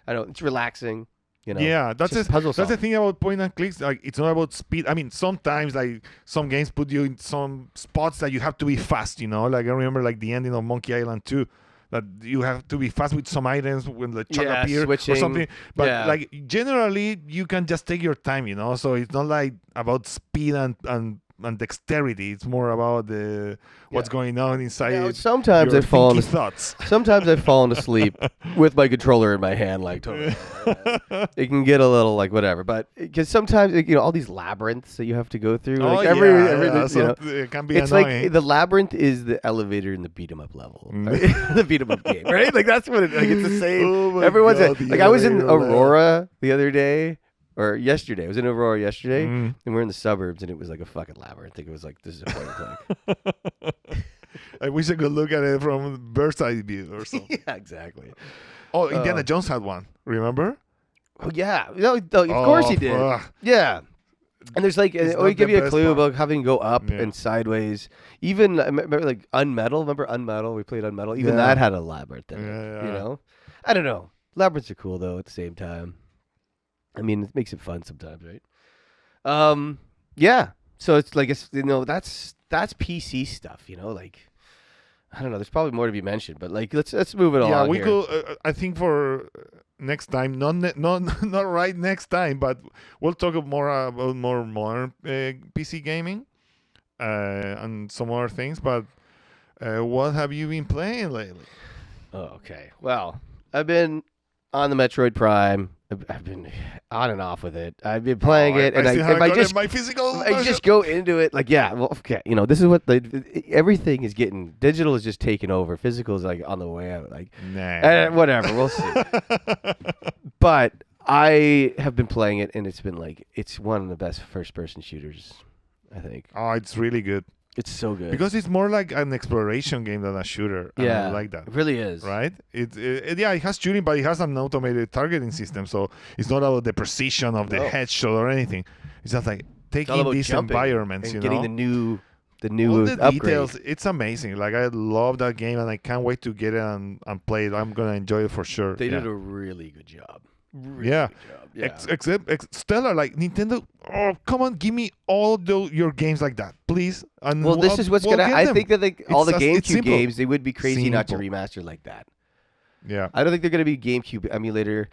I know it's relaxing. You know, yeah, that's just puzzle that's the solving. thing about point and clicks. Like, it's not about speed. I mean, sometimes like some games put you in some spots that you have to be fast. You know, like I remember like the ending of Monkey Island 2, that you have to be fast with some items when the chuck Yeah, appears or switching. something. But Yeah. like generally, you can just take your time. You know, so it's not like about speed and dexterity. It's more about what's Yeah. going on inside. Now, sometimes your I've fallen. thinking thoughts. Sometimes I've fallen asleep with my controller in my hand, like totally. It can get a little like whatever, but because sometimes all these labyrinths that you have to go through. Like every so it can be it's annoying. like the labyrinth is the elevator in the beat 'em up level, Mm. right? The beat 'em up game, right? Like that's what it's the same. Oh my Everyone's God, the like I was in elevator level. Aurora the other day. Or yesterday. I was in Aurora yesterday, Mm. and we're in the suburbs, and it was like a fucking labyrinth. I think it was like, this is a point and click. I wish I could look at it from bird's eye view or something. Yeah, exactly. Oh, Indiana Jones had one. Remember? Oh, yeah. No, of course he did. Fuck. Yeah. And there's like, It's we not give the you a best clue part. about having to go up Yeah. and sideways. Even, I remember like Unmetal. Remember Unmetal? We played Unmetal. Even Yeah. that had a labyrinth in it. Yeah, You yeah. know? I don't know. Labyrinths are cool, though, at the same time. I mean, it makes it fun sometimes, right? Yeah. So it's like, that's PC stuff, like, I don't know. There's probably more to be mentioned, but like, let's move it along. Yeah, we here. could. I think for next time, not right next time, but we'll talk more about more modern PC gaming and some other things. But what have you been playing lately? Oh, okay. Well, I've been on the Metroid Prime. I've been on and off with it. I've been playing it, and still if haven't I gotten just my physical I just go into it like, yeah, well, okay, this is what everything is getting. Digital is just taking over. Physical is like on the way out. Like, nah. whatever, we'll see. But I have been playing it, and it's been like, it's one of the best first-person shooters, I think. Oh, it's really good It's so good. because it's more like an exploration game than a shooter. And yeah, I like that. It really is. Right? It has shooting, but it has an automated targeting system, so it's not about the precision of the No. headshot or anything. It's just like It's all taking about these jumping environments, and getting the new all the upgrade. details. It's amazing. Like, I love that game, and I can't wait to get it and play it. I'm gonna enjoy it for sure. They yeah. did a really good job. Really Yeah. good job. Yeah. Except Stellar, like Nintendo. Oh, come on, give me all your games like that, please. And Well, this is what's we'll gonna. get I them. think that all the It's GameCube simple. games, they would be crazy not to Simple. remaster like that. Yeah. I don't think they're going to be GameCube emulator.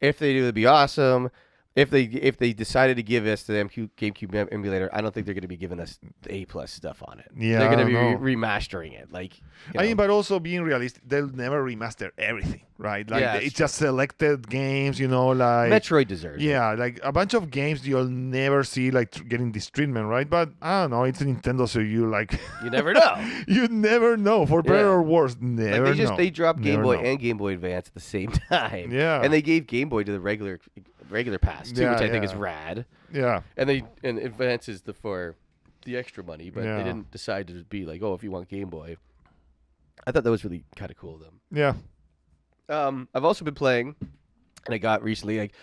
If they do, it'd be awesome. If they decided to give us the GameCube emulator, I don't think they're going to be giving us the A+ stuff on it. Yeah, they're going to be no. remastering it. Like, I mean, but also being realistic, they'll never remaster everything, right? Like Yeah, it's that's just selected games, like Metroid deserves it. yeah, like a bunch of games you'll never see like getting this treatment, right? But I don't know, it's Nintendo, so you like You never know. you never know, for better Yeah. or worse, never know. They dropped Game Never Boy know. and Game Boy Advance at the same time. Yeah. And they gave Game Boy to the regular pass too, Yeah, which I think is yeah. rad. Yeah, And Advance is for the extra money, but Yeah. they didn't decide to be like, oh, if you want Game Boy. I thought that was really kind of cool of them. yeah, I've also been playing, and I got recently like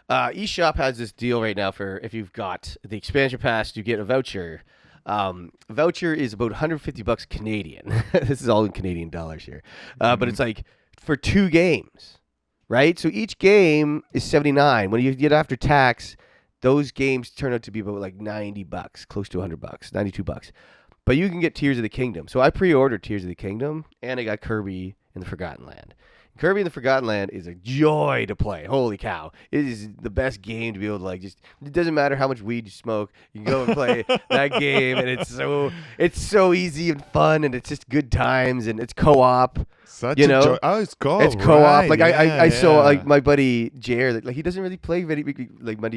eShop has this deal right now for if you've got the expansion pass, you get a voucher. Voucher is about $150 Canadian. This is all in Canadian dollars here, but it's like for 2 games, right? So each game is $79. When you get after tax, those games turn out to be about like $90, close to $100, $92. But you can get Tears of the Kingdom. So I pre-ordered Tears of the Kingdom, and I got Kirby in the Forgotten Land. Kirby in the Forgotten Land is a joy to play. Holy cow. It is the best game to be able to like it doesn't matter how much weed you smoke. You can go and play that game, and it's so easy and fun, and it's just good times, and it's co-op. such You a know, joy. Oh, it's co-op. It's co-op. right, Like yeah, I saw yeah. like my buddy Jair, like he doesn't really play many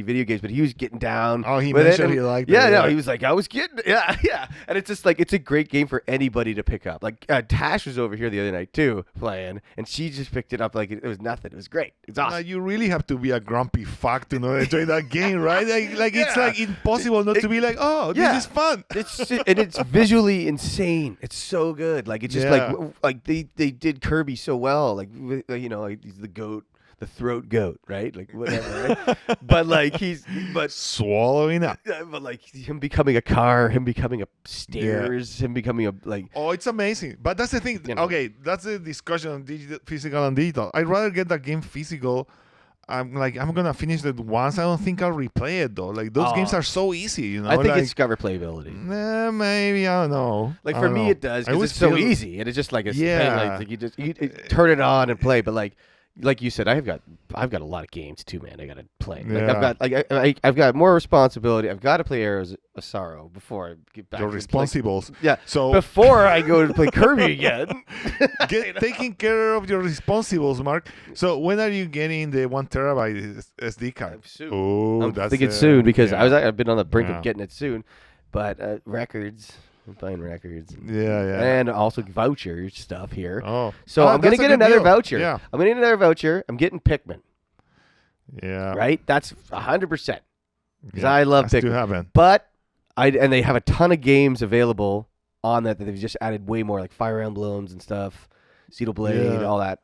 video games, but he was getting down. Oh, he with it, mentioned and- he liked Yeah, it, no, yeah. he was like, I was getting, yeah, and it's just like it's a great game for anybody to pick up. Like Tash was over here the other night too playing, and she just picked it up like it was nothing. It was great. It's awesome. You really have to be a grumpy fuck to not enjoy that game, right? Like it's Yeah. like impossible not to be like, oh, Yeah. this is fun. It's visually insane. It's so good. Like it's just Yeah. like they did Kirby so well. Like like he's the goat, the throat goat, right? Like whatever. Right? But like Swallowing up. but like him becoming a car, him becoming a stairs, him becoming a like. Oh, it's amazing. But that's the thing. You know. Okay, that's the discussion on physical and digital. I'd rather get that game physical. I'm gonna finish it once. I don't think I'll replay it though. Like those Oh. games are so easy, I think like, it's got replayability. Maybe I don't know. Like I for don't me, know. it does I because always it's so feel- easy, and it's just like a Yeah. like you turn it on and play. But like you said, I've got a lot of games too, man. I gotta play. Like Yeah. I've got I've got more responsibility. I've got to play Arrows of Sorrow before I get back. Your to responsibles. yeah. So Before I go to play Kirby again. taking care of your responsibles, Mark. So when are you getting the 1 terabyte SD card? Soon. Oh, I'm that's thinking soon because yeah. I've been on the brink Yeah. of getting it soon, but records. I'm buying records. Yeah. And also voucher stuff here. Oh, So I'm gonna that's a get good another deal. voucher. Yeah, I'm gonna get another voucher. I'm getting Pikmin. yeah. Right? That's 100%. Because Yeah, I love has to Pikmin. happen. But and they have a ton of games available on that they've just added way more, like Fire Emblems and stuff, Xenoblade, Yeah. all that.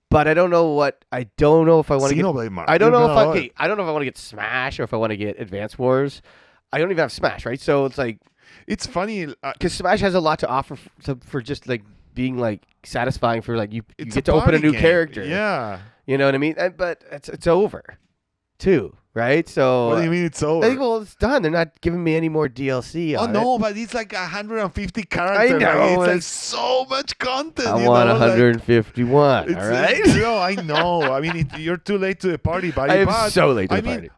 But I don't know if I want to get. Xenoblade, Mark. I don't You're know if gonna I. love Okay, it. I don't know if I want to get Smash or if I want to get Advance Wars. I don't even have Smash, right? So it's like It's funny. because Smash has a lot to offer for just like being like satisfying for like you It's get to open a party new game. character. Yeah. You know what I mean? But it's over, too, right? So What do you mean it's over? well, it's done. They're not giving me any more DLC. Oh on no, it. but it's like 150 characters. know, Like, it's like it's- so much content. I you want know, like, 151. it's, all right. No, I know. I mean, you're too late to the party, buddy. I am but so late to I the mean, party.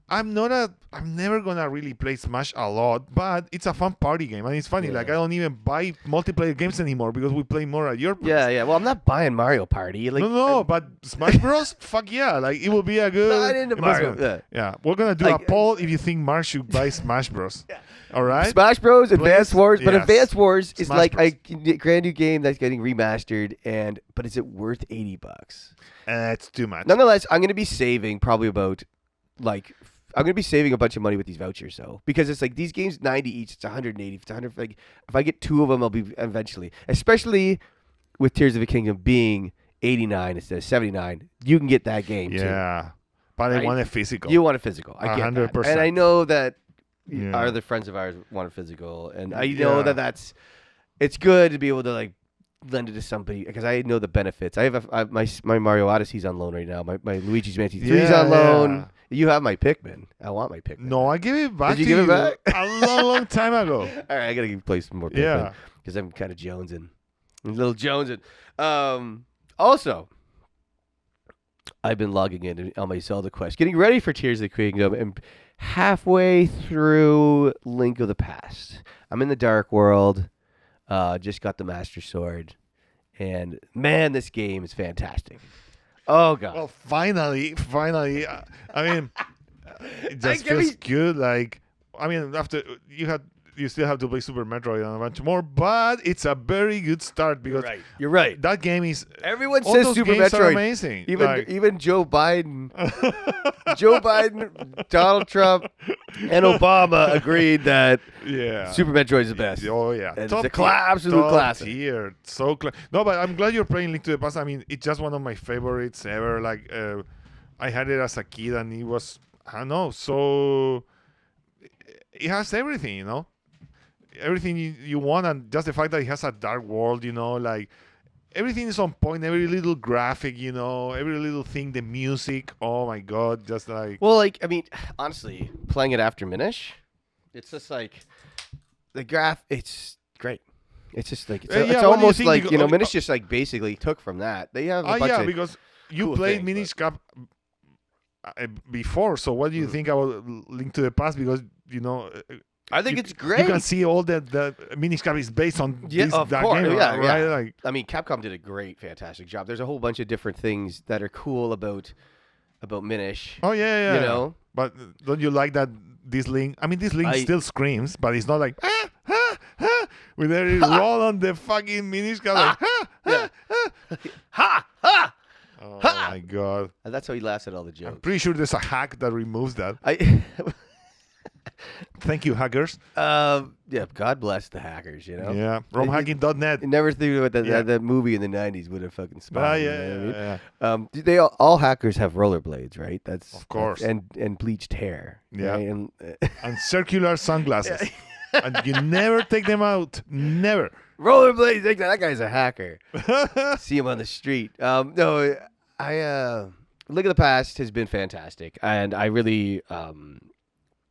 I'm never gonna really play Smash a lot, but it's a fun party game, and it's funny. Yeah. Like I don't even buy multiplayer games anymore because we play more at your place. Yeah. Well, I'm not buying Mario Party. Like, no, but Smash Bros. Fuck yeah! Like it will be a good. Not into Mario. investment. Yeah, we're gonna do Like, a poll if you think Mark should buy Smash Bros. Yeah. All right. Smash Bros, Advance Please? Wars, but Yes. Advance Wars is Smash like Bros. a brand new game that's getting remastered, but is it worth $80? It's too much. Nonetheless, I'm going to be saving probably about I'm going to be saving a bunch of money with these vouchers though, because it's like these games 90 each, it's 180, it's 100. Like if I get 2 of them, I'll be eventually, especially with Tears of the Kingdom being 89 instead of 79. You can get that game too. Yeah, but I Right? want it physical. You want a physical. I get that. 100%. And I know that Yeah. our other friends of ours want a physical, and I know Yeah. that it's good to be able to like lend it to somebody because I know the benefits. I have my Mario Odyssey's on loan right now. My Luigi's Mansion 3's on loan. Yeah. You have my Pikmin. I want my Pikmin. No, I gave it back Did you to give it you back? a long, long time ago. All right, I gotta play some more Pikmin Yeah. because I'm kind of jonesing, I'm a little jonesing. Also, I've been logging in on my Zelda quest, getting ready for Tears of the Kingdom, and halfway through Link of the Past. I'm in the Dark World. Just got the Master Sword, and man, this game is fantastic. Oh god! Well, finally, I mean, it just give feels me- good. Like, I mean, after you still have to play Super Metroid and a bunch more, but it's a very good start because You're right. that game is. Everyone All says those Super games are Metroid. amazing. Even Like- even Joe Biden, Donald Trump, and Obama agreed that yeah. Super Metroid is the best. Oh yeah, And it's Top a tier. absolute Top classic. tier. No, but I'm glad you're playing Link to the Past. I mean, it's just one of my favorites ever. Like, I had it as a kid, and it was, I don't know, so it has everything, you know, everything you want, and just the fact that it has a dark world, you know, like everything is on point. Every little graphic, you know, every little thing, the music. Oh my god, just like. Well, like I mean, honestly, playing it after Minish, it's just like the graph. It's great. It's just like it's, Yeah, it's what do you almost think? like Because- you know, Minish just like basically took from that. They have a bunch Yeah, of because you cool played things, Minish Cap before, so what do you think about Link to the Past? Because you know, I think you- it's great. You can see all that the Minish Cap is based on Yeah, of that course, game, yeah, right? yeah. Like, I mean, Capcom did a great, fantastic job. There's a whole bunch of different things that are cool about Minish. oh yeah, You know? But don't you like that this Link? I mean, this Link I- still screams, but it's not like with every roll on the fucking Minish Cap. Like, Yeah. Ha ha! Oh Ha! my god! And that's how he laughs at all the I'm jokes. pretty sure there's a hack that removes that. I Thank you, hackers. yeah, God bless the hackers. You know. Yeah, romhacking.net. I never threw what Yeah. that movie in the '90s would have fucking Ah, spawned. yeah, you know what I mean? yeah. They all hackers have rollerblades, right? That's Of course. and bleached hair. Yeah. right? And And circular sunglasses. And you never take them out. Never. rollerblades. That guy's a hacker. See him on the street. No, I Link of the Past has been fantastic, and I really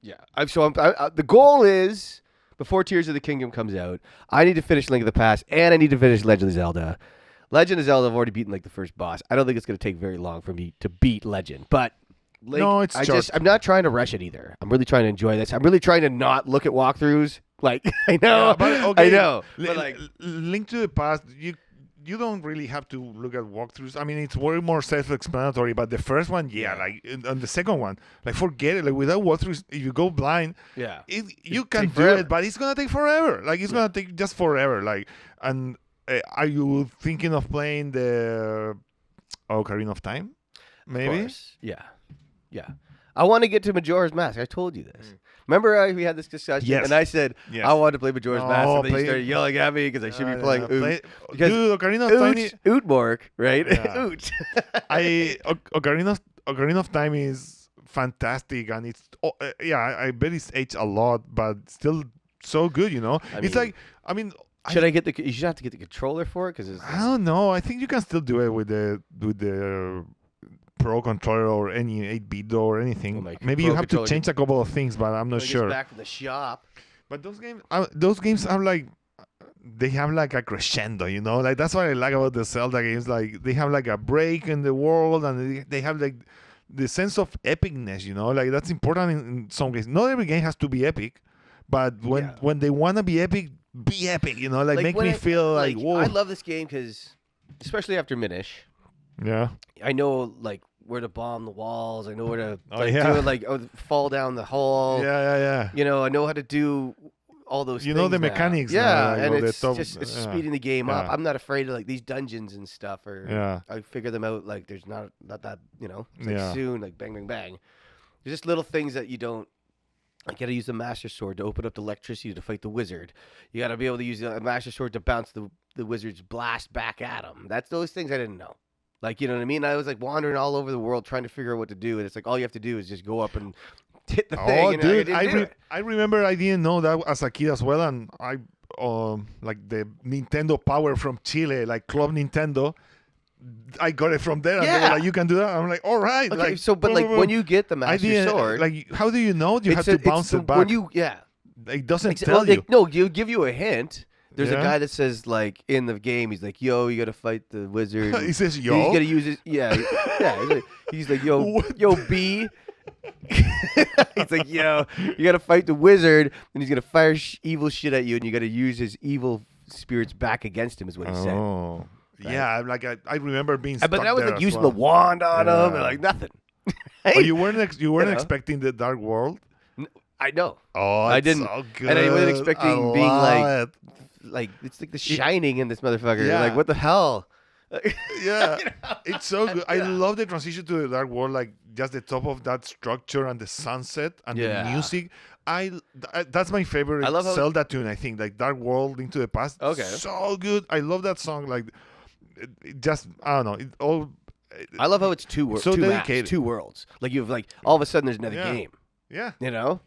the goal is before Tears of the Kingdom comes out, I need to finish Link of the Past, and I need to finish Legend of Zelda. Legend of Zelda, I've already beaten like the first boss. I don't think it's going to take very long for me to beat Legend, but Link, No, it's short. I'm not trying to rush it either. I'm really trying to enjoy this. I'm really trying to not look at walkthroughs. Like I know, Yeah, but okay, I know, Li- but like Link to the Past, you don't really have to look at walkthroughs. I mean, it's way more self-explanatory. But the first one, like, and the second one, like, forget it. Like, without walkthroughs, if you go blind, yeah. you can take do forever. it, but it's gonna take forever. Like, it's gonna take just forever. Like, and are you thinking of playing the Ocarina of Time? Maybe. Course. Yeah. I want to get to Majora's Mask. I told you this. Remember we had this discussion, Yes. and I said Yes. I wanted to play Majora's Mask, No, and then you play- started yelling at me because I should be playing Oot. Because Dude, Ocarina of Time. Ootmork, right? Yeah. Oot. Ocarina of Time is fantastic, and it's I bet it's aged a lot, but still so good. You know, I it's mean, like Should I get the? You should have to get the controller for it because I don't know. I think you can still do it with the Pro controller or any 8-bit or anything. Well, my Maybe Pro you have to controller change a couple of things, but I'm not sure. Back from the shop. But those games are like they have like a crescendo, you know. Like that's what I like about the Zelda games. Like they have like a break in the world, and they have like the sense of epicness, you know. Like that's important in some games. Not every game has to be epic, but when they wanna be epic, you know. Like make when me I- feel like whoa. I love this game because, especially after Minish, Yeah. I know like where to bomb the walls. I know where to Oh, like, yeah. do it, like fall down the hole. Yeah. You know, I know how to do all those You things know the now. mechanics Yeah, now, like, and all the it's top- just it's yeah. speeding the game up. Yeah. I'm not afraid of like these dungeons and stuff, or Yeah. I figure them out like there's not that, you know, it's, like Yeah. soon, like bang, bang, bang. There's just little things that you don't. You got to use the Master Sword to open up the electricity to fight the wizard. You got to be able to use the Master Sword to bounce the wizard's blast back at him. That's those things I didn't know. Like, you know what I mean? I was like wandering all over the world trying to figure out what to do, and it's like all you have to do is just go up and hit the thing. Oh, and dude, I didn't do it. I remember I didn't know that as a kid as well, and I like the Nintendo Power from Chile, like Club Nintendo. I got it from there, and they were Yeah. like, "You can do that." I'm like, "All right." Okay, like, so but like when you get the I Master didn't Sword, like. How do you know? You have it's to a- bounce it's it back. when you It doesn't Ex- tell well, you. no, you give you a hint. There's a Yeah? guy that says like in the game, he's like, "Yo, you gotta fight the wizard." He says, He's yo. gonna use his yeah. He's like, "Yo, What yo, B." He's like, "Yo, you gotta fight the wizard, and he's gonna fire evil shit at you, and you gotta use his evil spirits back against him." Is what he said. Oh. Right. Yeah, like I remember being stuck But that was there like as using well. the wand on him and Yeah. like nothing. Oh, you weren't you weren't know? expecting the Dark World? I know. Oh, I it's didn't. so good. And I wasn't expecting I being love like it's like the Shining in this motherfucker. Yeah. Like what the hell? it. Yeah, You know? it's so good. I Yeah. love the transition to the Dark World, like just the top of that structure and the sunset and the Yeah. music. That's my favorite I love how- Zelda tune. I think like Dark World Into the Past. Okay. So good. I love that song. Like, it just I don't know. It all. I love how it's two So two maps, dedicated. two worlds. Like you have like all of a sudden there's another Yeah. game. Yeah. You know?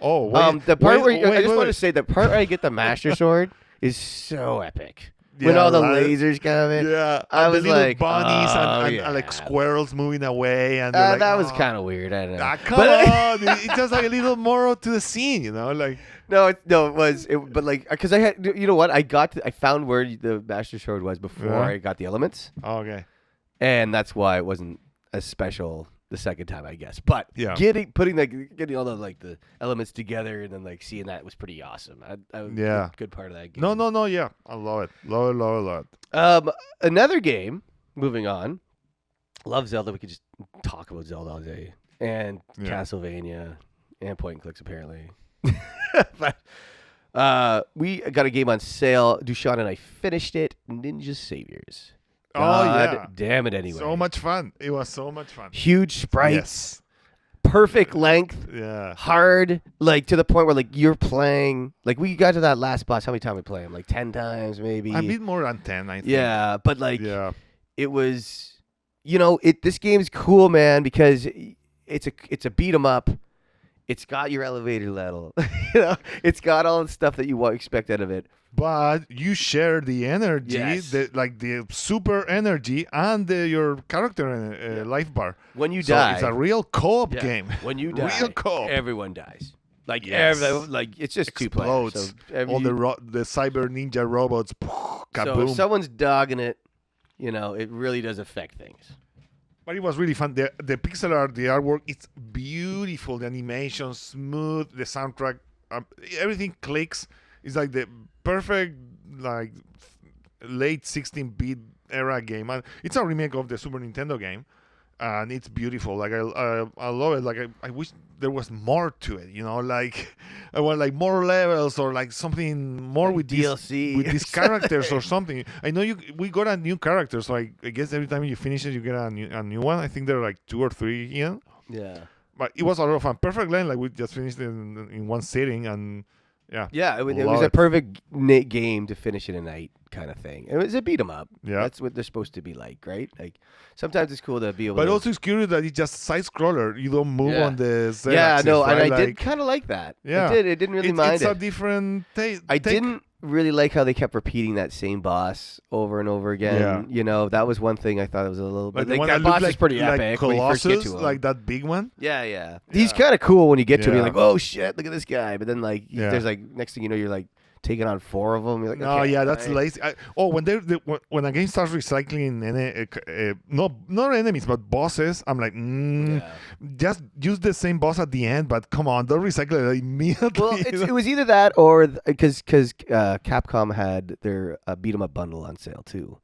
Oh, wait. The part wait, where I wait, just wait, want to wait. say the part where I get the Master Sword is so epic. When Yeah, all the like- lasers come in. Yeah, I and was the little like, bunnies oh, and like yeah. squirrels moving away, and they're like, That was oh. kind of weird. I don't know. Come But- on, it's just like a little moral to the scene, you know, like No, it was. But like, because I had, you know what? I found where the Master Sword was before Yeah. I got the elements, okay, and that's why it wasn't as special the second time, I guess. But Yeah. getting all the like the elements together and then like seeing that was pretty awesome. Yeah. good part of that game. no, yeah, I love it, love it. Another game. Moving on. Love Zelda. We could just talk about Zelda all day, and Yeah. Castlevania, and point and clicks apparently. But we got a game on sale. Dushan and I finished it. Ninja Saviors. God yeah, damn it! Anyway, so much fun. It was so much fun. huge sprites, Yes, perfect length, yeah. hard, like to the point where like you're playing. Like we got to that last boss. How many times we play him? Like 10 times maybe. I beat more than 10. I think. Yeah, but like Yeah. it was, this game's cool, man, because it's a beat 'em up. It's got your elevator level. It's got all the stuff that you expect out of it. But you share the energy, Yes. the super energy, and your character life bar. When you So die, it's a real co-op yeah, game. when you die, Real co-op. everyone dies. Like Yes. like it's just two players. Explodes. So All the cyber ninja robots. so Kaboom. if someone's dogging it, it really does affect things. But it was really fun. The pixel art, the artwork, it's beautiful. The animation, smooth. The soundtrack, everything clicks. It's like the perfect, like late 16-bit era game. And it's a remake of the Super Nintendo game, and it's beautiful. Like I love it. Like I wish there was more to it. Like I want like more levels or like something more Like with DLC with or these characters or something. I know we got a new character, so I guess every time you finish it, you get a new one. I think there are like 2 or 3 in. Yeah. But it was a lot of fun. Perfect length, like we just finished it in one sitting, and yeah. Yeah, it was Love a it. perfect game to finish in a night kind of thing. It was a beat 'em up. Yeah. That's what they're supposed to be like, right? Like sometimes it's cool to be able But to. also it's curious that it's just side scroller. You don't move Yeah. on the Z yeah, axis, no, and right? I did Like, kind of like that. Yeah. I didn't really mind it's it. a different I didn't really like how they kept repeating that same boss over and over again. Yeah. That was one thing I thought it was a little Like bit. the like one that looked boss is pretty like epic when you first get Colossus, to him. like that big one. yeah. He's Yeah. kind of cool when you get to him. You're Yeah. like, oh shit, look at this guy. But then like, Yeah. there's like next thing you know, you're like taking on 4 of them. You're like, No, okay, yeah, that's right. lazy. When when a game starts recycling not enemies but bosses, I'm like, Yeah. just use the same boss at the end. But come on, don't recycle it immediately. Well, it was either that or because Capcom had their beat 'em up bundle on sale too,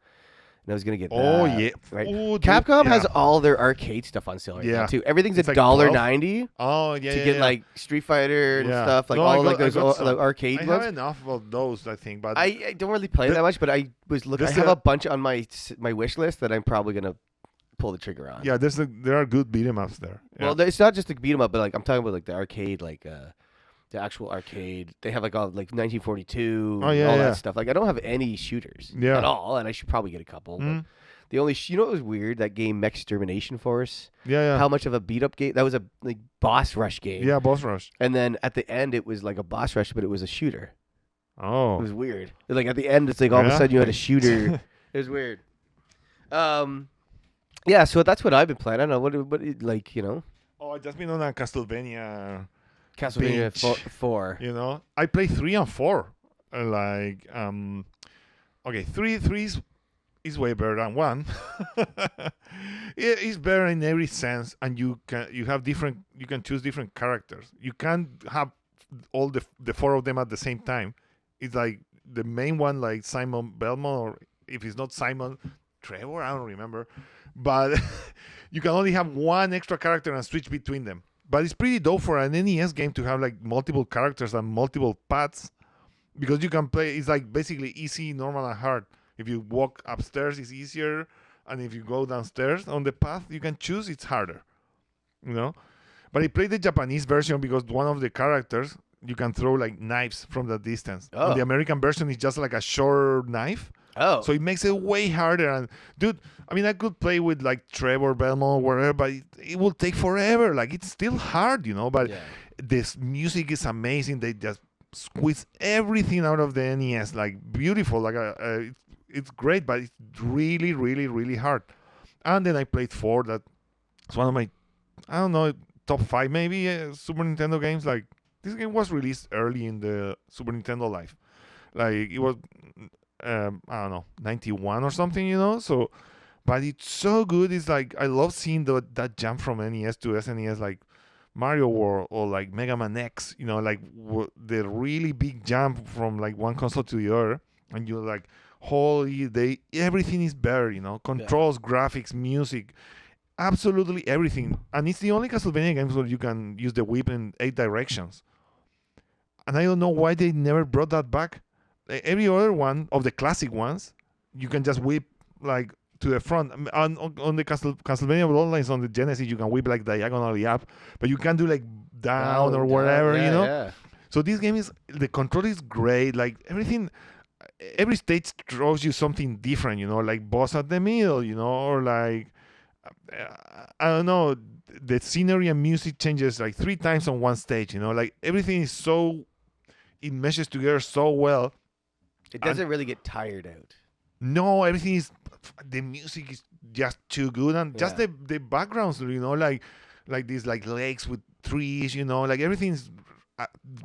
and I was gonna get that. Oh, yeah. right. Ooh, dude, Capcom yeah. has all their arcade stuff on sale right now Yeah. too. Everything's It's like $1.90 Oh yeah, to yeah, get yeah. like Street Fighter and Yeah. stuff, like No, all I like got- I those got some. the arcade I ones. have enough of those, I think, but I don't really play that much, but I was looking. I There's have a- a bunch on my wish list that I'm probably gonna pull the trigger on. yeah, there are good beat 'em ups there. Yeah. Well, it's not just to beat 'em up, but like I'm talking about like the arcade, like the actual arcade. They have like all like 1942, Oh, yeah, all yeah. that stuff. Like I don't have any shooters Yeah. at all, and I should probably get a couple. Mm. But the only what was weird, that game Mech Extermination Force. yeah, How much of a beat up game that was, a like boss rush game. yeah, boss rush. And then at the end it was like a boss rush, but it was a shooter. It Oh, was weird. Like at the end, it's like all of a Yeah? sudden you had a shooter. It was weird. Yeah. So that's what I've been playing. I don't know what like oh, I just been on a Castlevania. Castlevania Binge. 4. I play 3 and 4. like okay, three is way better than one. It's better in every sense, and you can choose different characters. You can't have all the four of them at the same time. It's like the main one, like Simon Belmont, or if it's not Simon, Trevor, I don't remember. But you can only have one extra character and switch between them. But it's pretty dope for an NES game to have like multiple characters and multiple paths, because you can play. It's like basically easy, normal, and hard. If you walk upstairs, it's easier, and if you go downstairs on the path you can choose, it's harder. You know. But I played the Japanese version because one of the characters you can throw like knives from the distance. Oh. On the American version, it's just like a short knife. Oh. So it makes it way harder. And dude, I mean, I could play with like Trevor Belmont, wherever, but it will take forever. Like it's still hard, you know. But Yeah. this music is amazing. They just squeeze everything out of the NES, like beautiful. Like it's great, but it's really, really, really hard. And then I played 4. That's one of my, I don't know, top 5 maybe Super Nintendo games. Like this game was released early in the Super Nintendo life. Like it was, I don't know, 91 or something, you know. So, but it's so good. It's like I love seeing that jump from NES to SNES, like Mario World or like Mega Man X. You know, like the really big jump from like one console to the other, and you're like, holy, everything is better. You know, controls, graphics, music. Absolutely everything. And it's the only Castlevania games where you can use the whip in 8 directions. And I don't know why they never brought that back. Every other one of the classic ones, you can just whip like to the front. On the Castlevania Bloodlines on the Genesis, you can whip like diagonally up, but you can't do like down or whatever, you know? Yeah. So this game the control is great. Like everything, every stage throws you something different, you know, like boss at the middle, you know, or like, I don't know, the scenery and music changes like 3 times on one stage, you know, like everything is it meshes together so well. It doesn't really get tired out. No, the music is just too good, and just the backgrounds, you know, like these like lakes with trees, you know, like everything's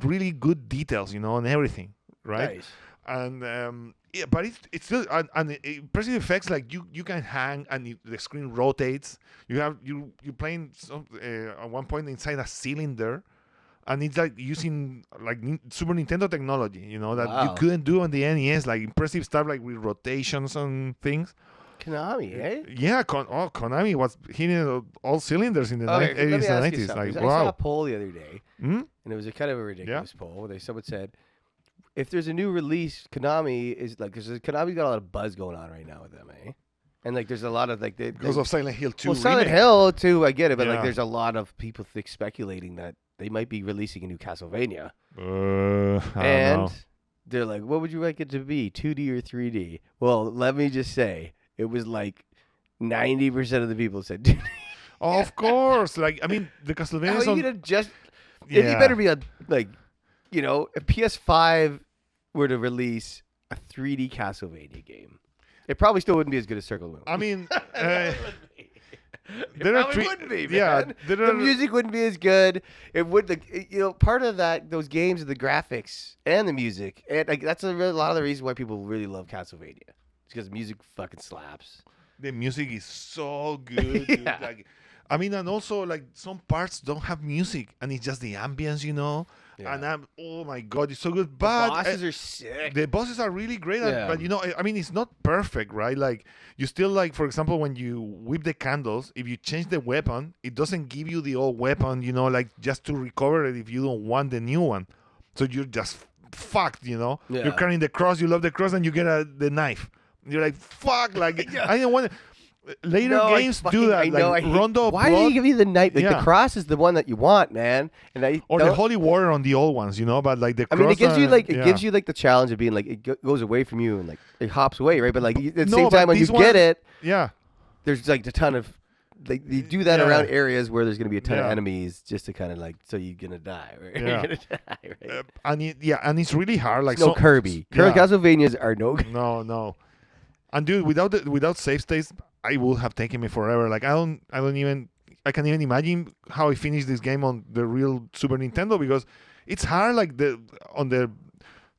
really good details, you know, and everything, right? Nice. And yeah, but it's still and impressive effects, like you can hang and the screen rotates. You're playing at one point inside a cylinder, and it's like using like Super Nintendo technology, you know, that you couldn't do on the NES, like impressive stuff like with rotations and things. Konami, eh? Yeah, Konami was hitting all cylinders in the 80s and 90s. Like, I wow. saw a poll the other day, Hmm? and it was a kind of a ridiculous poll. Someone said, if there's a new release, Konami is like, because Konami's got a lot of buzz going on right now with them, eh? And like, there's a lot of like Because of Silent Hill 2 well, Silent remake. Hill too, I get it, but like, Yeah. there's a lot of people speculating that they might be releasing a new Castlevania, I don't and know. they're like, what would you like it to be, 2D or 3D? Well, let me just say, it was like 90% of the people said 2D. Of course. Like, I mean, the Castlevania How is are on... you gonna just? Yeah. If you better be like, you know, if PS5 were to release a 3D Castlevania game, it probably still wouldn't be as good as Circle of the Moon. I mean, It there are probably wouldn't be, man. yeah, The music wouldn't be as good. It would, you know, part of those games are the graphics and the music, and like that's a lot of the reason why people really love Castlevania. It's because music fucking slaps. the music is so good. Dude. Yeah. Like, I mean, and also like some parts don't have music, and it's just the ambience, you know. Yeah. And oh my god, it's so good. The But bosses are sick. the bosses are really great, Yeah. but you know, I mean, it's not perfect, right? Like you still like, for example, when you whip the candles, if you change the weapon, it doesn't give you the old weapon, you know, like just to recover it if you don't want the new one. So you're just fucked, you know. Yeah. You're carrying the cross, you love the cross, and you get the knife. You're like, fuck, like Yeah. I don't want. Later No, games I do that, I know, like I hate- Rondo of Why do Blood, you give you the knife? Like Yeah. the cross is the one that you want, man. And or the Holy Warrior on the old ones, you know. But like the I cross, mean, it gives you like yeah. gives you like the challenge of being like it goes away from you and like it hops away, right? But like at the No, same but time, when you these get ones- it, yeah. there's like a ton of like they do that Yeah. around areas where there's gonna be a ton of Yeah. enemies just to kind of like so you're gonna die, right? Yeah. You're gonna die, right? And it's really hard. Like no so, Kirby. yeah. Castlevanias are no. No. And dude, without save states, I would have taken me forever. Like I can't even imagine how I finished this game on the real Super Nintendo because it's hard. Like the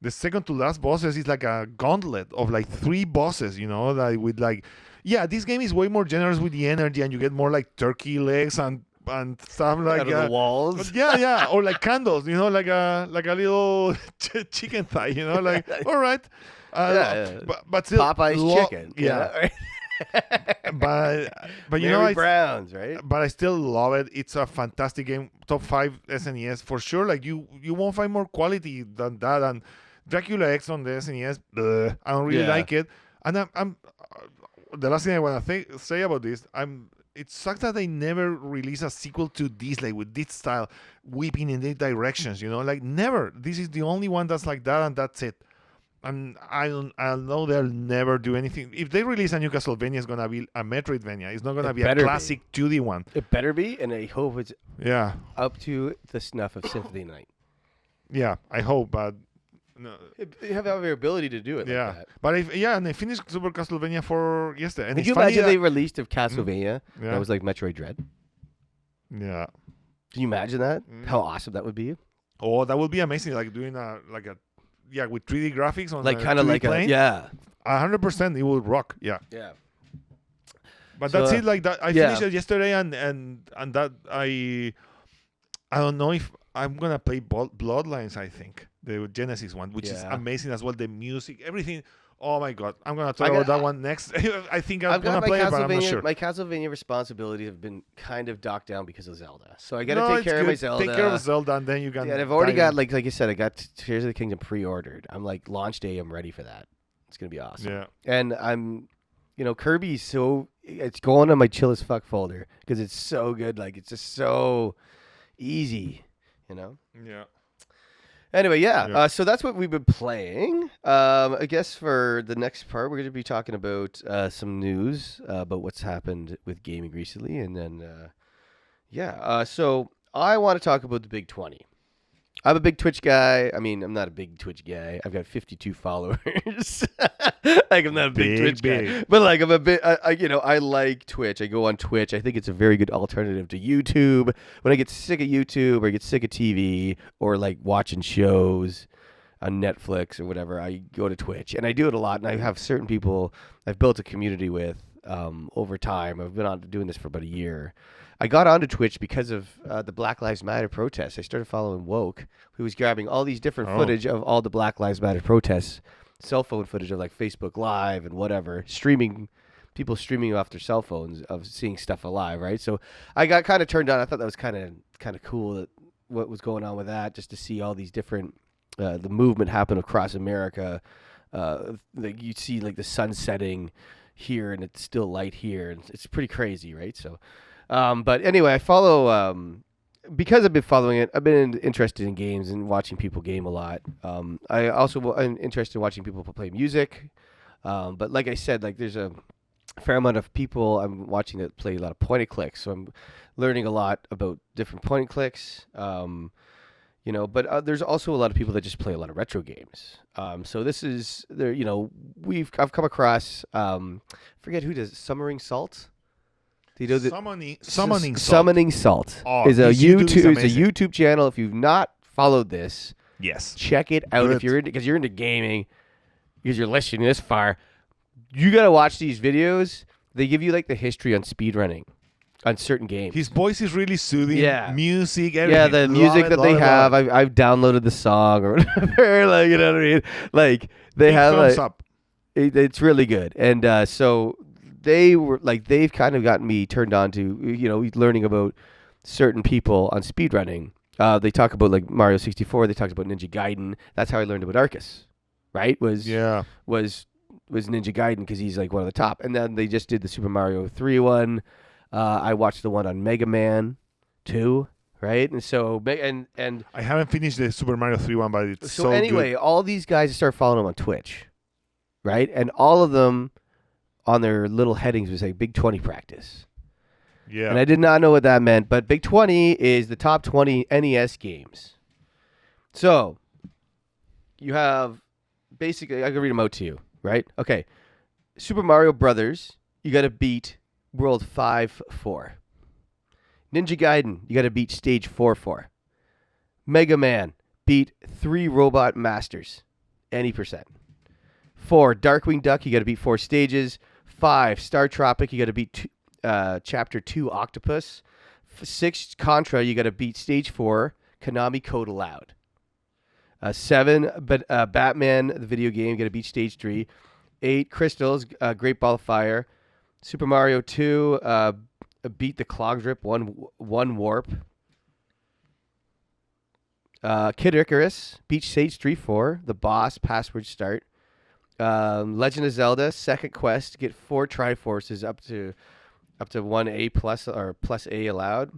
the second to last bosses is like a gauntlet of like 3 bosses, like with like, yeah, this game is way more generous with the energy, and you get more like turkey legs and stuff like Out of the walls. yeah, or like candles, like a little chicken thigh, like all right, Yeah. but still Popeye's chicken. yeah. but Mary Brown's, right? but I still love it. It's a fantastic game. Top 5 SNES for sure. Like you won't find more quality than that. And Dracula X on the SNES, I don't really like it. And I'm the last thing I want to say about this, it sucks that they never release a sequel to this, like with this style, whipping in the directions. Like never. This is the only one that's like that, and that's it. And I know they'll never do anything. If they release a new Castlevania, it's gonna be a Metroidvania. It's not gonna be a classic 2D one. It better be, and I hope it's up to the snuff of Symphony Night. Yeah, I hope, but no. You have the ability to do it. Yeah, like that. but and they finished Super Castlevania 4 yesterday. And Could you imagine they released a Castlevania that was like Metroid Dread? Yeah. Can you imagine that? How awesome that would be? Oh, that would be amazing! Like doing with 3D graphics on like kind of like plane. 100%, it will rock. Yeah. But that's it. Like that, I finished it yesterday, and that I don't know if I'm gonna play Bloodlines. I think the Genesis one, which is amazing as well. The music, everything. Oh my god, I'm gonna talk about that one next. I think I'm gonna play it, but I'm not sure. My Castlevania responsibilities have been kind of docked down because of Zelda, so I gotta take care of my Zelda. Take care of Zelda, and then you can. Yeah, I've already got like you said, I got Tears of the Kingdom pre-ordered. I'm like launch day. I'm ready for that. It's gonna be awesome. Yeah, and I'm, Kirby's it's going on my chill as fuck folder because it's so good. Like it's just so easy, Yeah. Anyway, so that's what we've been playing. I guess for the next part, we're going to be talking about some news about what's happened with gaming recently. And then, so I want to talk about the Big 20. I'm a big Twitch guy. I mean, I'm not a big Twitch guy. I've got 52 followers. Like, I'm not a big Twitch guy. But, like, I'm a bit, I like Twitch. I go on Twitch. I think it's a very good alternative to YouTube. When I get sick of YouTube or I get sick of TV or, like, watching shows on Netflix or whatever, I go to Twitch. And I do it a lot. And I have certain people I've built a community with over time. I've been on doing this for about a year. I got onto Twitch because of the Black Lives Matter protests. I started following Woke, who was grabbing all these different footage of all the Black Lives Matter protests, cell phone footage of like Facebook Live and whatever, people streaming off their cell phones of seeing stuff alive, right? So I got kind of turned on. I thought that was kind of cool what was going on with that, just to see all these different the movement happen across America. Like you see like the sun setting here and it's still light here, and it's pretty crazy, right? So. But anyway, I follow, because I've been following it, I've been interested in games and watching people game a lot. I also am interested in watching people play music. But like I said, like there's a fair amount of people I'm watching that play a lot of point and clicks. So I'm learning a lot about different point and clicks. But there's also a lot of people that just play a lot of retro games. So this is there, I've come across, forget who does Summering Salt. Do you know that Summoning Salt is a YouTube channel. If you've not followed this, yes, check it out. If you're into gaming, because you're listening this far, you gotta watch these videos. They give you like the history on speedrunning on certain games. His voice is really soothing. Yeah, music. Everything. Yeah, the music that they have. I've downloaded the song or whatever. Like what I mean? Like they have thumbs up. It's really good, and so. They've kind of gotten me turned on to, learning about certain people on speedrunning. They talk about like Mario 64. They talked about Ninja Gaiden. That's how I learned about Arcus, right? Was Ninja Gaiden because he's like one of the top. And then they just did the Super Mario 3 one. I watched the one on Mega Man 2, right? And so, and I haven't finished the Super Mario 3 one, but it's so anyway, good. All these guys, I started following them on Twitch, right? And all of them on their little headings was like Big 20 practice. Yeah. And I did not know what that meant, but Big 20 is the top 20 NES games. So, you have basically, I can read them out to you, right? Okay. Super Mario Brothers, you got to beat World 5-4. Ninja Gaiden, you got to beat Stage 4-4. Mega Man, beat 3 Robot Masters. any percent. 4, Darkwing Duck, you got to beat 4 stages. 5, Star Tropic, you got to beat Chapter 2 Octopus. 6, Contra, you got to beat Stage 4, Konami Code Aloud. 7, Batman, the video game, you got to beat Stage 3. 8, Crystals, Great Ball of Fire. Super Mario 2, beat the Cloggedrip, one warp. Kid Icarus, beat Stage 3-4, the boss, password start. Legend of Zelda, second quest, get 4 Triforces up to 1A plus or plus A allowed.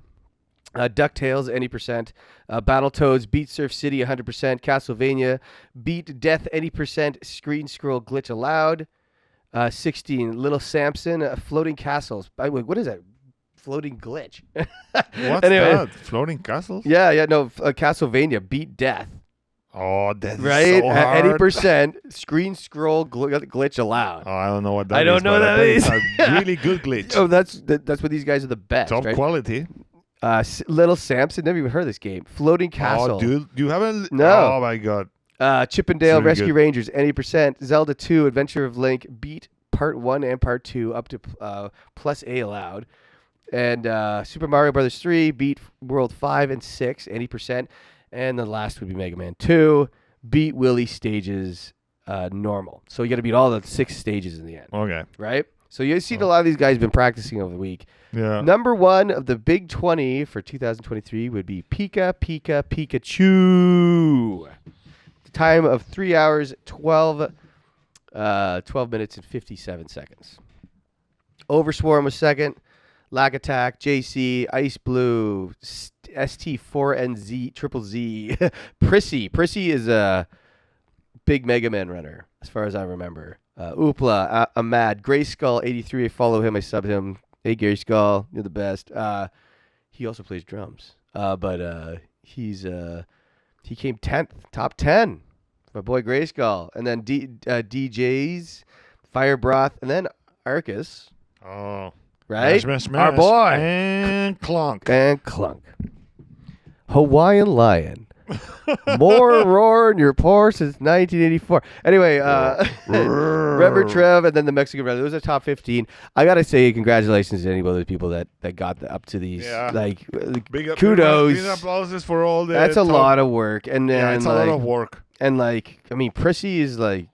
DuckTales, any percent. Battletoads, beat Surf City, 100%. Castlevania, beat Death, any percent. Screen scroll glitch allowed. 16, Little Samson, floating castles. What is that? Floating glitch. What's that? Floating castles? Yeah, no. Castlevania, beat Death. Oh, that's right? so hard. At 80%, screen scroll glitch allowed. Oh, I don't know what that is. I don't know what that is. It's a really good glitch. Oh, that's what these guys are the best. Top right? quality. Little Samson, never even heard of this game. Floating Castle. Oh, dude, you haven't? No. Oh my God. Chippendale Really Rescue good. Rangers, any percent. Zelda 2, Adventure of Link, beat Part 1 and Part 2 up to plus A allowed. And Super Mario Brothers 3, beat World 5 and 6, any percent. And the last would be Mega Man 2, beat Willy stages normal. So you got to beat all the 6 stages in the end. Okay. Right? So you see a lot of these guys have been practicing over the week. Yeah. Number 1 of the Big 20 for 2023 would be Pika Pika Pikachu. The time of 3 hours, 12 minutes and 57 seconds. Overswarm was second. Lag Attack, JC, Ice Blue, ST4NZ, Triple Z, Prissy. Prissy is a big Mega Man runner, as far as I remember. Oopla, Ahmad, Gray Skull 83. I follow him. I sub him. Hey, Gray Skull, you're the best. He also plays drums, but he came 10th, top 10. My boy Gray Skull, and then DJs, Fire Broth, and then Arcus. Oh. Right? Smash, Our boy. And Clunk. And Clunk. Hawaiian Lion. More roar in your pore since 1984. Anyway, Rever Trev and then the Mexican brother. Those are top 15. I got to say congratulations to any of those people that got up to these. Yeah. Like, Big kudos. Big applauses for all the That's a lot of work. And then, Yeah, it's a lot of work. And like, I mean, Prissy is like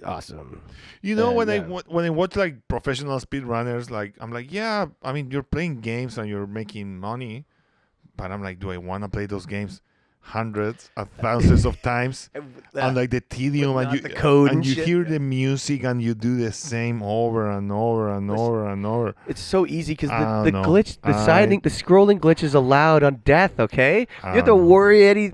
awesome. You know, when yeah. I watch like professional speedrunners, like I'm like, yeah, I mean, you're playing games and you're making money, but I'm like, do I want to play those games hundreds of thousands of times? And like the tedium and the code and you shit. hear the music and you do the same over and over and over and over. It's so easy because I the don't know. glitch, the scrolling glitch is allowed on death. Okay, you have to worry any.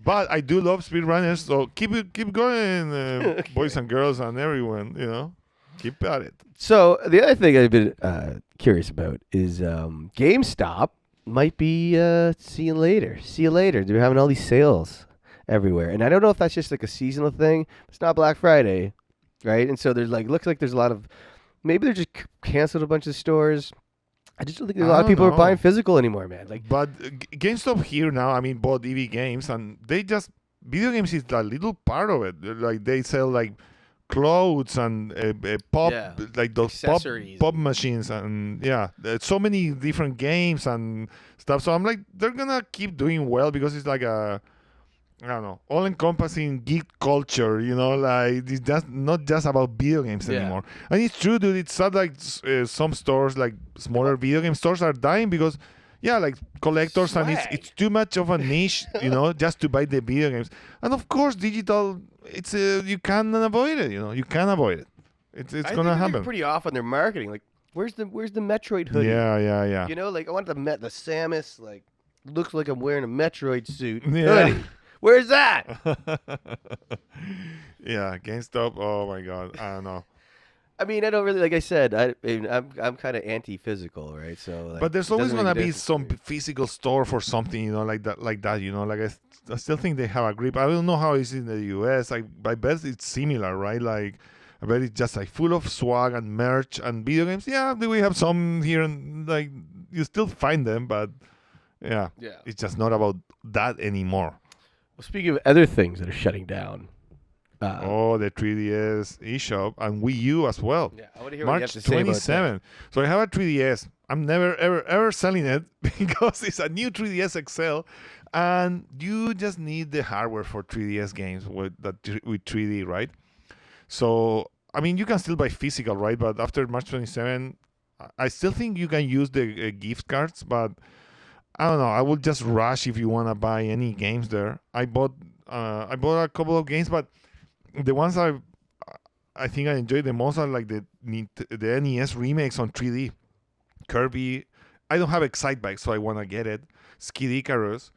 But I do love speedrunners, so keep going, boys and girls and everyone. You know, keep at it. So the other thing I've been curious about is GameStop might be see you later. They're having all these sales everywhere, and I don't know if that's just like a seasonal thing. It's not Black Friday, right? And so there's like looks like there's a lot of maybe they're just canceled a bunch of stores. I just don't think there's a lot of people are buying physical anymore, man. Like, but GameStop here now, I mean, bought EV Games, and they just video games is a little part of it. Like they sell like clothes and pop, Yeah. like those Accessories. pop machines, and yeah, there's so many different games and stuff. So I'm like, they're gonna keep doing well because it's like a, I don't know, all-encompassing geek culture, you know, like it's just not just about video games Yeah. anymore. And it's true, dude. It's sad like some stores, like smaller video game stores, are dying because, yeah, like collectors, and Swag. it's too much of a niche, you know, just to buy the video games. And of course, digital, it's you can't avoid it. You know, you can't avoid it. It's I gonna think happen. they're pretty off on their marketing. Like, where's the Metroid hoodie? Yeah. You know, like I want the Samus. Like, looks like I'm wearing a Metroid suit. Yeah. Hoodie. Where's that? Yeah, GameStop. Oh my God, I don't know. I mean, I don't really, like I said, I'm kind of anti-physical, right? So, like, But there's it always doesn't gonna make a be difference some to me. physical store for something, you know, like that. You know, like I still think they have a grip. I don't know how it's in the US. Like, I bet it's similar, right? Like, I bet it's just like full of swag and merch and video games. Yeah, we have some here, and like you still find them, but yeah, Yeah. it's just not about that anymore. Well, speaking of other things that are shutting down, Oh, the 3DS eShop and Wii U as well. Yeah, I want to hear what you have March to say about that. 27. So I have a 3DS. I'm never ever selling it because it's a new 3DS XL, and you just need the hardware for 3DS games with 3D, right? So I mean, you can still buy physical, right? But after March 27, I still think you can use the gift cards, but I don't know. I would just rush if you want to buy any games there. I bought a couple of games, but the ones I think I enjoyed the most are like the NES remakes on 3D. Kirby. I don't have Excitebike, so I want to get it. Skid Icarus.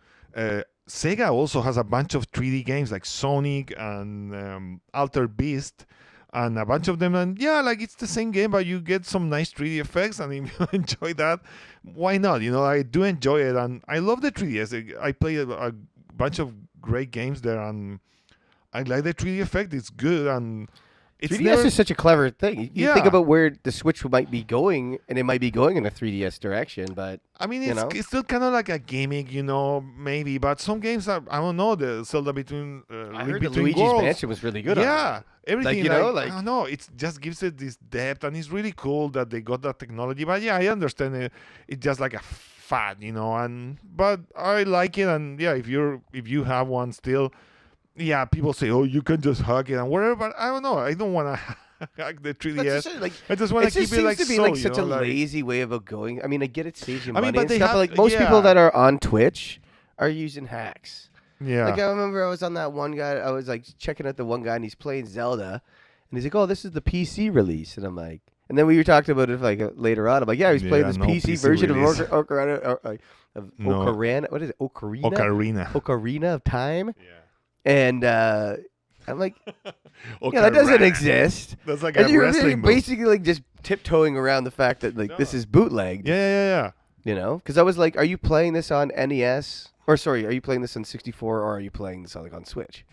Sega also has a bunch of 3D games like Sonic and Altered Beast and a bunch of them. And yeah, like it's the same game, but you get some nice 3D effects. And if you enjoy that, why not? You know, I do enjoy it. And I love the 3DS. I play a bunch of great games there. And I like the 3D effect. It's good. And it's 3DS is such a clever thing. You think Yeah. about where the Switch might be going, and it might be going in a 3DS direction, but I mean, you know? it's still kind of like a gimmick, you know, maybe. But some games are, I don't know, the Zelda between I Link heard the Between Luigi's Worlds. Mansion was really good. on Yeah, everything. you know, like- I don't know. It just gives it this depth, and it's really cool that they got that technology. But yeah, I understand it. It's just like a fad, you know. But I like it, and yeah, if you have one still, yeah, people say, oh, you can just hug it and whatever. But I don't know. I don't want to hug the 3DS. That's just, like, I just want it to keep just it seems like to be so, like you such know, a like- lazy way of going. I mean, I get it saves you I mean, money but and they stuff, but have- like most people yeah. that are on Twitch are using hacks. Yeah. Like I remember I was on that one guy. I was like checking out the one guy, and he's playing Zelda, and he's like, "Oh, this is the PC release," and I'm like, and then we were talking about it like later on. I'm like, "Yeah, he's playing Yeah, this no PC PC version release. of Ocarina No. Ocarina. What is it? Ocarina. Ocarina. Ocarina of Time." Yeah. And I'm like, yeah, that doesn't exist. That's like And a you're wrestling move. basically like just tiptoeing around the fact that like this is bootlegged. Yeah. You know, because I was like, are you playing this on NES? Or sorry, are you playing this on 64 or are you playing this on like on Switch?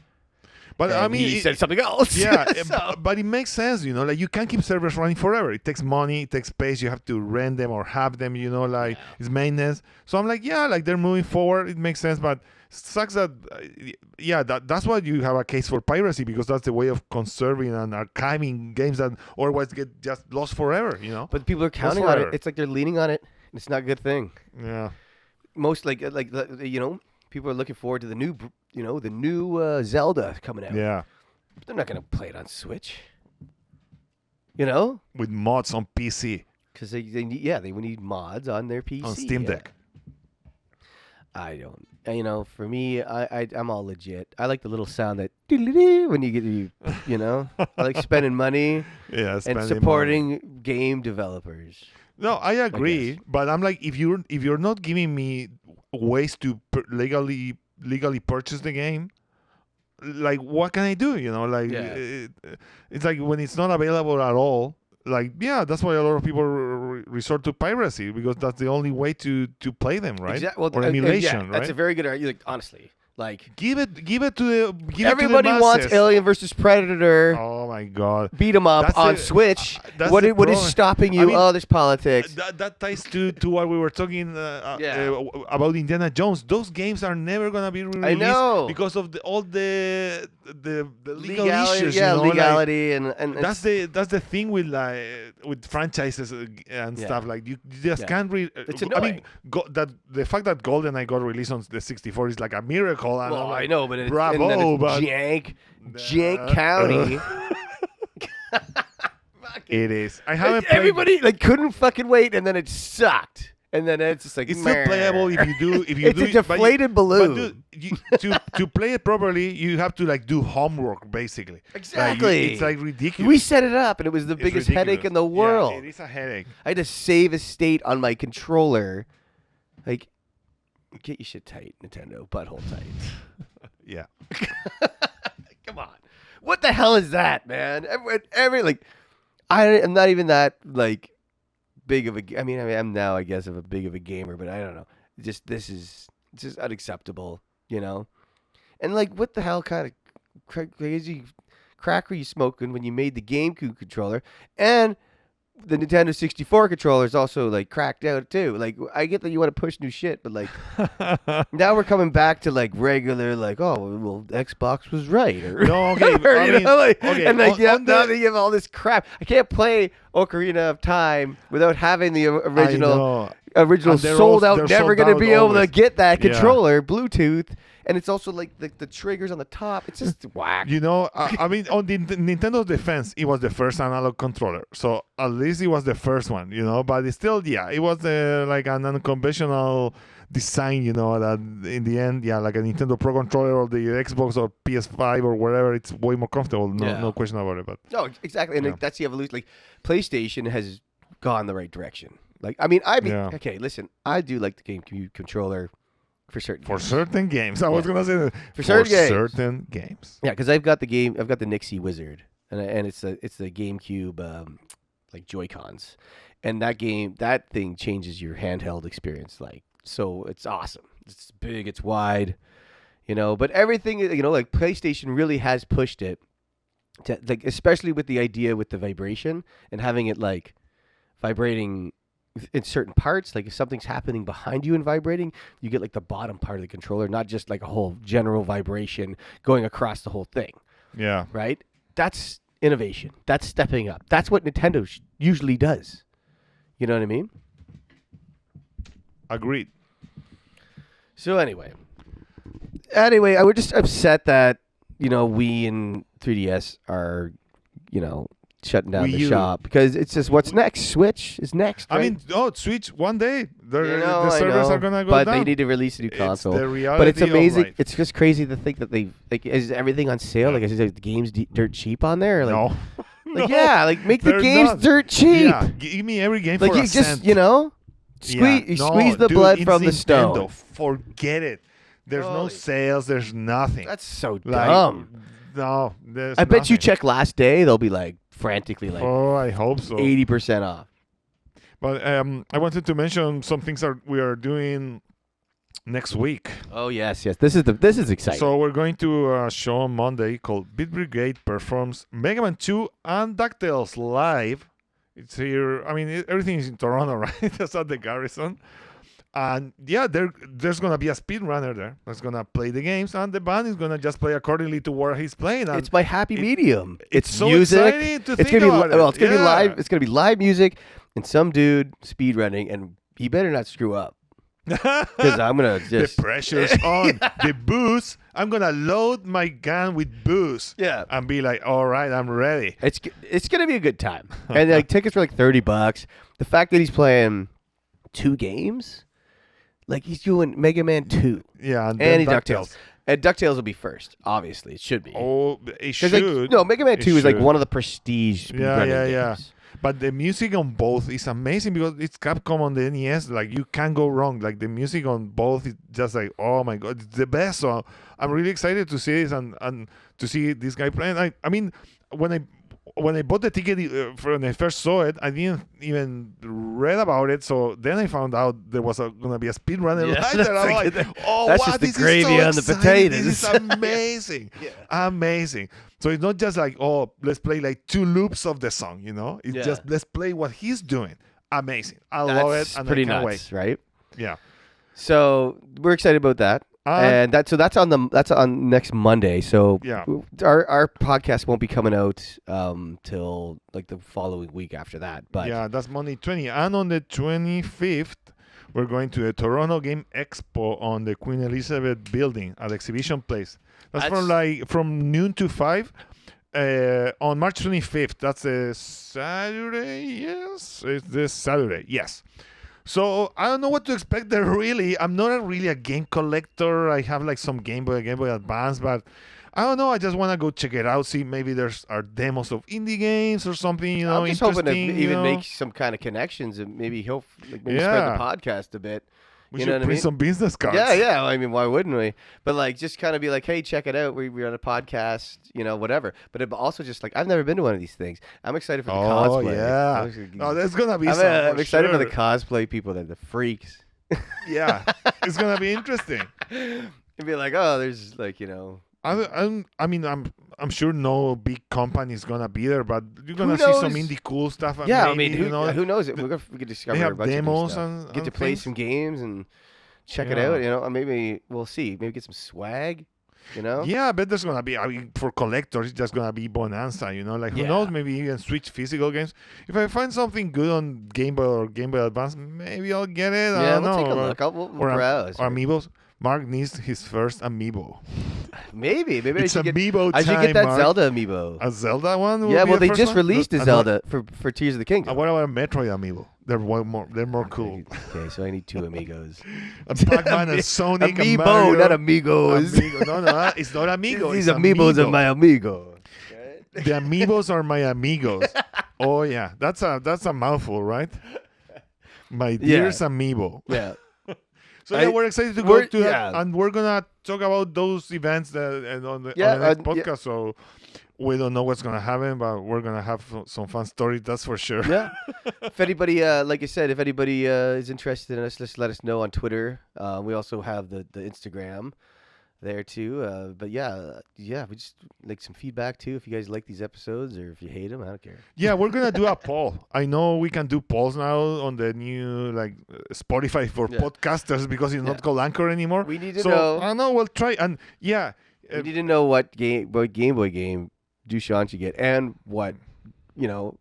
But I And mean, he it- said something else. yeah, So- but it makes sense, you know, like you can't keep servers running forever. It takes money, it takes space. You have to rent them or have them, you know, like it's maintenance. So I'm like, yeah, like they're moving forward. It makes sense, but sucks that, yeah, that's why you have a case for piracy because that's the way of conserving and archiving games that otherwise get just lost forever, you know. But people are counting on it. forever. It's like they're leaning on it. And it's not a good thing. Yeah, Most you know, people are looking forward to the new, the new Zelda coming out. yeah, But they're not going to play it on Switch. You know? with mods on PC, Because they would need mods on their PC. on Steam yeah. Deck. I don't. You know, for me, I'm all legit. I like the little sound that doo-doo-doo when you know. I like spending money Yeah, and spending money. supporting game developers. No, I agree, guess. but I'm like, if you're not giving me ways to legally purchase the game, like what can I do? You know, like Yeah. it's like when it's not available at all. Like yeah, that's why a lot of people resort to piracy because that's the only way to play them, right? Well, or emulation, right? That's a very good argument. Like, honestly, like give it to the everybody wants masses. Alien versus Predator. Oh my god. Beat 'em up That's on the- Switch. that's What the is problem. stopping I you? mean, Oh, there's politics. That ties to what we were talking Yeah. about Indiana Jones. Those games are never gonna be released know. because of all the legal Legality, issues. yeah, you know, like, legality, and that's the thing with with franchises and Yeah. stuff like you just Yeah. can't read. It's I mean, annoying. that the fact that GoldenEye got released on the 64 is like a miracle. And well, I'm like, I know, but it's, bravo, and then it's but Jank County. it is. I haven't played. Everybody like couldn't fucking wait, and then it sucked, and then it's just like It's still playable if you do. If you It's do a it, but you- deflated balloon. But dude, to play it properly, you have to like do homework basically. Like, Exactly. it's like ridiculous. We set it up, and it was the It's biggest headache ridiculous. in the world. Yeah, it is a headache. I had to save a state on my controller. Like, get your shit tight, Nintendo. Butthole tight. Yeah. Come on. What the hell is that, man? I'm not even that like big of a. I mean, I'm now, I guess, of a big of a gamer, but I don't know. This is just unacceptable, you know. And like, what the hell kind of crazy crack were you smoking when you made the GameCube controller? And the Nintendo 64 controller is also like cracked out too. Like I get that you want to push new shit, but like now we're coming back to like regular, like well, Xbox was right, or No, okay, whatever, I you mean, know, like, okay, and like on now the- they give all this crap. I can't play Ocarina of Time without having the original And they're sold out. they're Never sold gonna out be able always. to get that Yeah. controller Bluetooth, and it's also like the triggers on the top. It's just whack. You know, I mean, on the Nintendo's defense, it was the first analog controller, so at least it was the first one, you know. But it's still, yeah, it was like an unconventional design, you know. That in the end, yeah, like a Nintendo Pro controller or the Xbox or PS5 or whatever, it's way more comfortable. No, Yeah. no question about it. But No, exactly, and Yeah. like, that's the evolution. Like PlayStation has gone the right direction. Like I mean, Yeah. okay, listen, I do like the GameCube controller for certain. for games. certain games, I was Yeah. gonna say that. For certain games. certain games. Yeah, because I've got the Nixie Wizard, and it's the GameCube like Joy Cons, and that thing changes your handheld experience. Like, so it's awesome. It's big, it's wide, you know. But everything, you know, like PlayStation really has pushed it to, like, especially with the idea with the vibration and having it like vibrating in certain parts. Like if something's happening behind you and vibrating, you get like the bottom part of the controller, not just like a whole general vibration going across the whole thing. Yeah, Right? That's innovation. That's stepping up. That's what Nintendo usually does. You know what I mean? agreed. So anyway, I was just upset that, you know, Wii and 3DS are, you know, shutting down Wii the U. shop because it's just what's next. Switch is next. I right? mean, Switch one day, You know, the I servers know, are gonna go but down. they need to release a new It's console. the reality But it's of amazing. life. It's just crazy to think that they like is everything on sale. Like is the games dirt cheap on there? Like, No. like No, yeah, like make the they're games not. dirt cheap. Yeah, give me every game Like for you a just cent. you know, squeeze Yeah, no, squeeze the dude, blood it's from the Nintendo. stone. Forget it. There's no Holy- sales. There's nothing. That's so Like, dumb. No, there's I bet you nothing. check last day, they'll be like frantically like Oh, I hope so. 80% off. But I wanted to mention some things that we are doing next week. Oh yes. This is exciting. So we're going to a show on Monday called Beat Brigade performs Mega Man 2 and DuckTales live. It's here. I mean, everything is in Toronto, right? That's at the Garrison. And yeah, there's gonna be a speedrunner there that's gonna play the games, and the band is gonna just play accordingly to where he's playing. And it's my happy medium. it's so music. exciting to It's think gonna be about it. well. It's gonna be Yeah. live. It's gonna be live music and some dude speedrunning, and he better not screw up because I'm gonna the just pressure's on. The booze. I'm gonna load my gun with booze. yeah. And be like, all right, I'm ready. It's gonna be a good time, and like tickets are like $30. The fact that he's playing 2 games, like he's doing Mega Man 2 Yeah, and and then DuckTales. And DuckTales will be first, obviously. It should be. Oh, it 'Cause, should. like, no, Mega Man It 2 is like should. one of the prestige speedrunning Yeah. games. But the music on both is amazing because it's Capcom on the NES. Like you can't go wrong. Like the music on both is just like, oh my god, it's the best. So I'm really excited to see this and to see this guy playing. I mean, when I bought the ticket when I first saw it, I didn't even read about it. So then I found out there was gonna be a speedrunner Yeah, live that's there. I'm like- like, oh that's wow, just the this gravy is so on the exciting. potatoes. This is amazing, amazing. So it's not just like, oh, let's play like 2 loops of the song, you know? It's Yeah. just let's play what he's doing. Amazing. I love it, That's and pretty I can't nuts, right? wait. Yeah. So we're excited about that, and that's on next Monday. So Yeah. our podcast won't be coming out till like the following week after that. But Yeah, that's Monday 20. And on the 25th, we're going to the Toronto Game Expo on the Queen Elizabeth building at Exhibition Place. That's from noon to 5 on March 25th. That's a Saturday, yes? It's this Saturday, yes. So I don't know what to expect there really. I'm not really a game collector. I have like some Game Boy Advance, but I don't know. I just want to go check it out, see maybe there's are demos of indie games or something, you know, I'm just hoping to interesting, you even know? make some kind of connections and maybe spread Yeah. the podcast a bit. We You should know what I print mean? some business cards. Yeah. I mean, why wouldn't we? But like, just kind of be like, hey, check it out. We're on a podcast, you know, whatever. But it also just like, I've never been to one of these things. I'm excited for the Oh, cosplay. yeah. Oh, there's going to be I'm, some. I'm excited for the sure. cosplay people. They're the freaks. Yeah. It's going to be interesting. And be like, oh, there's like, you know, I'm sure no big company is gonna be there, but you're gonna see knows? some indie cool stuff. And Yeah, I maybe, mean, you know, who knows? We could discover have a bunch of new demos stuff. and- Get and to play things. some games and check it Yeah. out. You know, or maybe we'll see. Maybe get some swag. You know. Yeah, I bet there's gonna be. I mean, for collectors, it's just gonna be bonanza. You know, like who Yeah. knows? Maybe even Switch physical games. If I find something good on Game Boy or Game Boy Advance, maybe I'll get it. I Yeah, don't we'll know. take a look. We'll or browse. or amiibos. Mark needs his first amiibo. Maybe I It's should get. amiibo I should time, get that Mark. Zelda amiibo. A Zelda one? would Yeah, be well, the they first just one? released a And Zelda for Tears of the Kingdom. what about a Metroid amiibo? They're more. They're more cool. Okay, so I need two amigos. A Pac-Man, a Sonic, a Amiibo, Mario. not amigos. Amigo. No, it's not amigo. These it's amiibos amigo. are my amigo. The amiibos are my amigos. Oh yeah, that's a mouthful, right? My dear's amiibo. Yeah. So yeah, we're excited to go we're- to that, yeah. and we're gonna talk about those events that and on the Yeah, next yeah. podcast. So we don't know what's gonna happen, but we're gonna have some fun stories. That's for sure. Yeah. If anybody, like I said, if anybody is interested in us, just let us know on Twitter. We also have the Instagram there too. But yeah, we just like some feedback too. If you guys like these episodes or if you hate them, I don't care. Yeah, we're gonna do a poll. I know we can do polls now on the new Spotify for Yeah. podcasters because it's Yeah. not called Anchor anymore. We need to So know. I know we'll try and yeah. We need to know what Game Boy game Dushan should get and what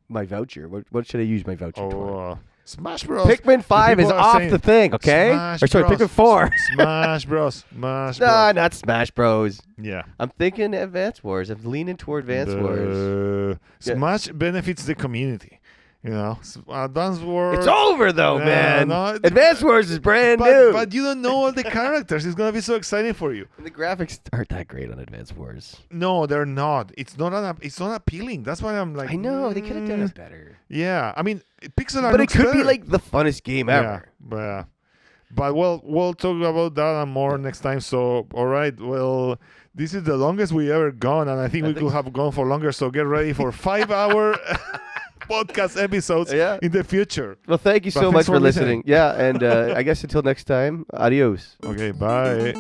my voucher. What should I use my voucher toward? Smash Bros. Pikmin 5 is people are off saying the thing, okay? Smash Or sorry, Bros. Pikmin 4. Smash Bros. Smash Bros. Nah, not Smash Bros. Yeah. I'm thinking Advance Wars. I'm leaning toward Advance Wars. Yeah. Smash benefits the community. You know, Advance Wars. It's over though, Yeah, man. no, Advance Wars is brand new. But you don't know all the characters. It's gonna be so exciting for you. And the graphics aren't that great on Advance Wars. No, they're not. It's not appealing. That's why I'm like. I know they could have done mm, it better, Yeah, I mean, pixel art but it looks could be better. like the funnest game ever. Yeah, but we'll talk about that and more next time. So, all right, well, this is the longest we ever gone, and I think we could have gone for longer. So get ready for 5-hour podcast episodes Yeah. in the future. Well, thank you But so thanks much for for listening. listening. Yeah, and I guess until next time, adios. Okay, bye.